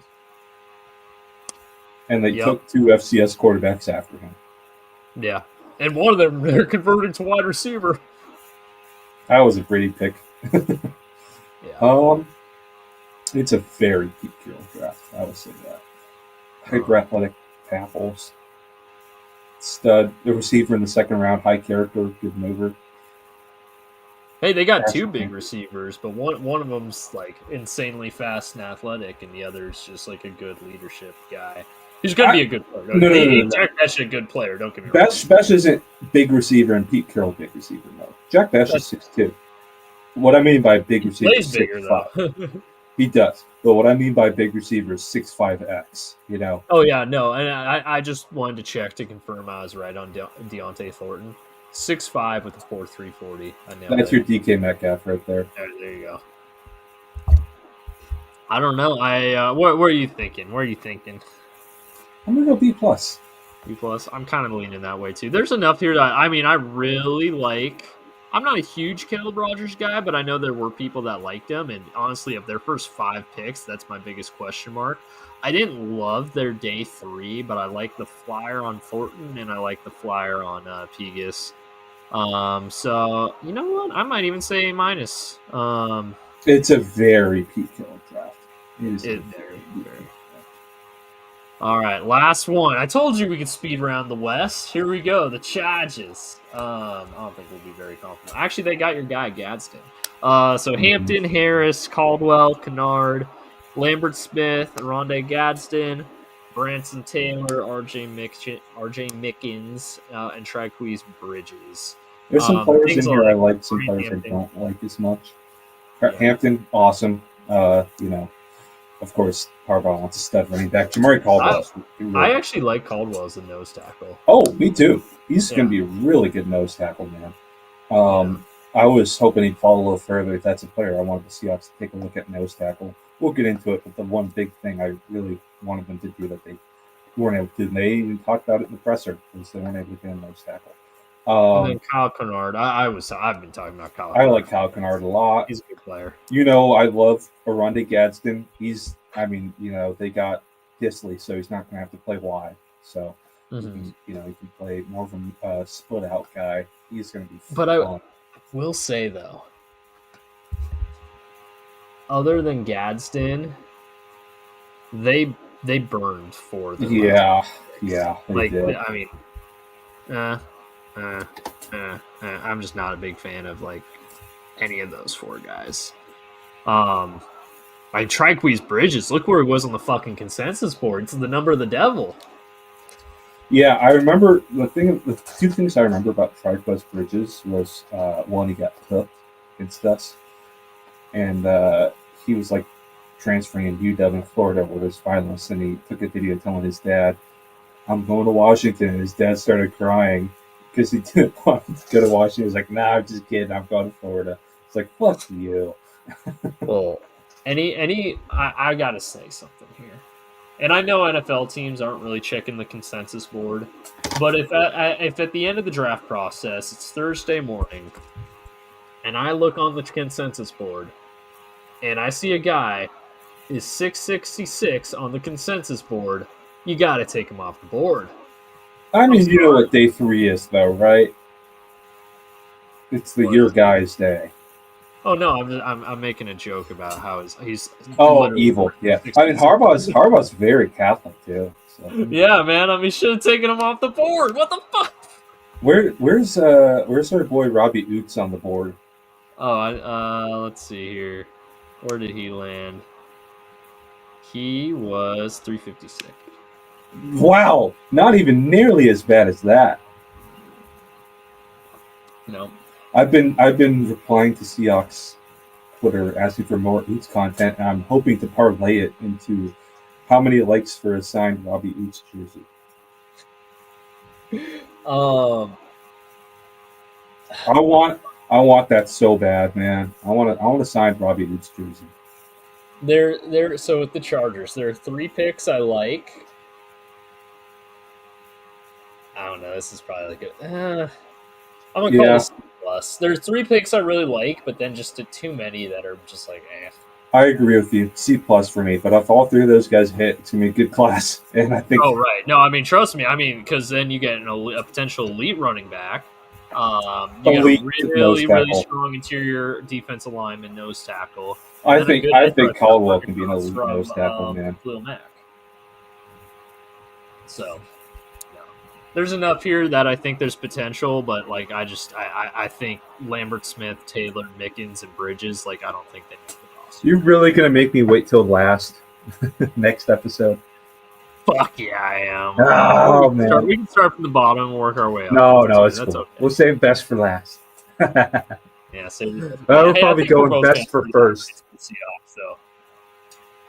And they took 2 FCS quarterbacks after him. Yeah. And one of them, they're converting to wide receiver. That was a Brady pick. Yeah. It's a very Pete Carroll draft. I will say that. Hyper athletic tackles. Stud. The receiver in the 2nd round, high character, good mover. Hey, they got 2 big receivers, but one of them's like insanely fast and athletic, and the other's just like a good leadership guy. He's going to be a good player. No. Jack Besh is a good player, don't get me wrong. Besh isn't big receiver and Pete Carroll big receiver, no. Jack Besh is 6'2". What I mean by big receiver is 6'5". He does. But what I mean by big receiver is 6'5"X. You know. Oh yeah, no, and I just wanted to check to confirm I was right on Deontay Thornton. 6'5" with a 4.3 40. I nailed That's it. your DK Metcalf right there. There you go. I don't know. What are you thinking? Where are you thinking? I'm gonna go B plus. B plus. I'm kind of leaning that way too. There's enough here that I really like. I'm not a huge Caleb Rogers guy, but I know there were people that liked him. And honestly, of their first 5 picks, that's my biggest question mark. I didn't love their day 3, but I like the flyer on Thornton and I like the flyer on Pegas. So you know what? I might even say A minus. It's a very Pete Carroll draft. Very. All right, last one. I told you we could speed round the West. Here we go. The Chargers. I don't think we'll be very confident. Actually, they got your guy Gadsden. So Hampton, Harris, Caldwell, Kennard, Lambert Smith, Rondé Gadsden, Branson Taylor, RJ Mickens, and Triquise Bridges. There's some players in here I like, some players Hampton. I don't like as much. Yeah. Hampton, awesome. You know, of course, Harbaugh wants a stud running back. Jamari Caldwell. I actually like Caldwell as a nose tackle. Oh, me too. He's going to be a really good nose tackle, man. I was hoping he'd fall a little further. If that's a player I wanted the Seahawks to take a look at nose tackle. We'll get into it, but the one big thing I really wanted them to do that they weren't able to, and they even talked about it in the presser, was they weren't able to get a nose tackle. And then Kyle Kennard. I've been talking about Kyle Kennard. I like Kyle Kennard a lot. He's a good player. You know, I love Rondé Gadsden. They got Disley, so he's not going to have to play wide. So, he can play more of a split out guy. He's going to be fun. I will say, though, other than Gadsden, they burned for the Yeah. Like, did. I'm just not a big fan of like any of those 4 guys. Triquise Bridges, look where he was on the fucking consensus board. It's the number of the devil. Yeah, I remember the 2 things I remember about Triquise Bridges was one, he got hooked against us, and he was like transferring in UW in Florida with his finalists, and he took a video telling his dad, "I'm going to Washington." And his dad started crying because he didn't want to go to Washington. He was like, "Nah, I'm just kidding. I'm going to Florida." It's like, fuck you. Well, I gotta say something here, and I know NFL teams aren't really checking the consensus board, but if at the end of the draft process it's Thursday morning, and I look on the consensus board, and I see a guy is 666 on the consensus board, you got to take him off the board. I mean, you know what day 3 is, though, right? It's your guy's day. Oh no, I'm making a joke about how he's evil. Yeah, I mean Harbaugh's very Catholic too. So. Yeah, man. Should have taken him off the board. What the fuck? Where's our boy Robbie Oots on the board? Oh, let's see here. Where did he land? He was 356. Wow, not even nearly as bad as that. No. I've been replying to Seahawks Twitter asking for more Oots content, and I'm hoping to parlay it into how many likes for a signed Robbie Oots jersey. I want that so bad, man. I want a signed Robbie Oots jersey. So with the Chargers, there are 3 picks I like. I don't know. This is probably like I'm gonna call this C+. There's 3 picks I really like, but then just too many that are just like eh. I agree with you. C+ for me. But if all 3 of those guys hit, it's gonna be a good class. And I think. Oh right. No, trust me. Because then you get a potential elite running back. You got a really strong interior defensive lineman, nose tackle. I think Caldwell can be an elite nose tackle, man. Khalil Mack. So. There's enough here that I think there's potential, but like I think Lambert Smith, Taylor, Mickens, and Bridges, like I don't think they make the roster. You're really gonna make me wait till last next episode? Fuck yeah, I am. Oh man, we can start from the bottom and work our way up. No, it's cool. Okay. We'll save best for last. Yeah, so we're probably going best for first. So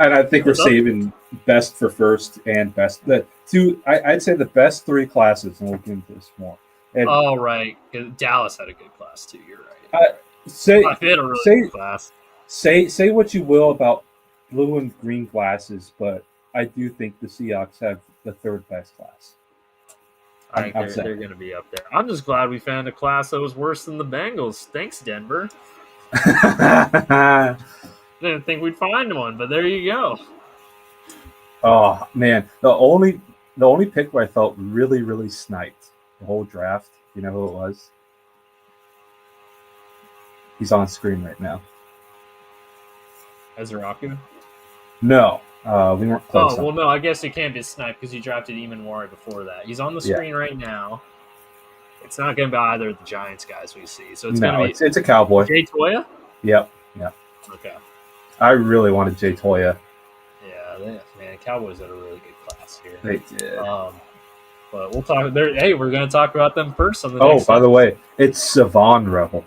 And I think we're saving best for first and best. I'd say the best three classes, and we'll get into this more. And, right. Dallas had a good class too. You're right. They had a really good class. Say what you will about blue and green classes, but I do think the Seahawks have the third best class. I think they're going to be up there. I'm just glad we found a class that was worse than the Bengals. Thanks, Denver. Didn't think we'd find one, but there you go. Oh man, the only pick where I felt really, really sniped the whole draft. You know who it was? He's on screen right now. Ezraku? No, we weren't close. Oh, well, no, I guess it can't be sniped because you drafted Eamon before that. He's on the screen right now. It's not going to be either of the Giants guys we see. So it's going to be. It's a Cowboy. Jay Toya? Yep. Okay. I really wanted Jay Toya. Yeah, man, Cowboys had a really good class here. They did. But we'll talk. Hey, we're going to talk about them first on the next by the way, it's Savon Rebel.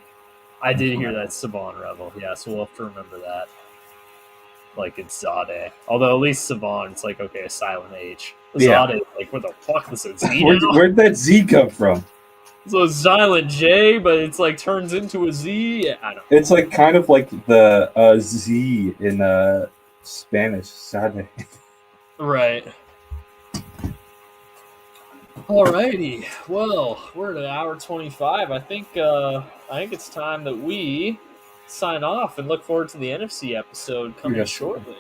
I did hear that, Savon Rebel. Yeah, so we'll have to remember that. Like it's Zade. Although at least Savon, it's like, okay, a silent H. Zade, like, where the fuck was it? Z Where'd that Z come from? So a silent J, but it's like turns into a Z. I don't know. It's like kind of like the Z in Spanish, Sade. Right. Alrighty. Well, we're at an hour 25. I think it's time that we sign off and look forward to the NFC episode coming shortly.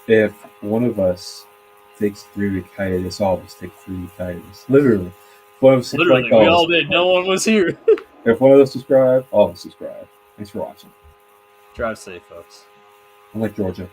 If one of us takes 3-week hiatus, all of us take 3-week hiatus. Literally. Literally, we all did. No one was here. If one of us subscribe, all of us subscribe. Thanks for watching. Drive safe, folks. I like Georgia.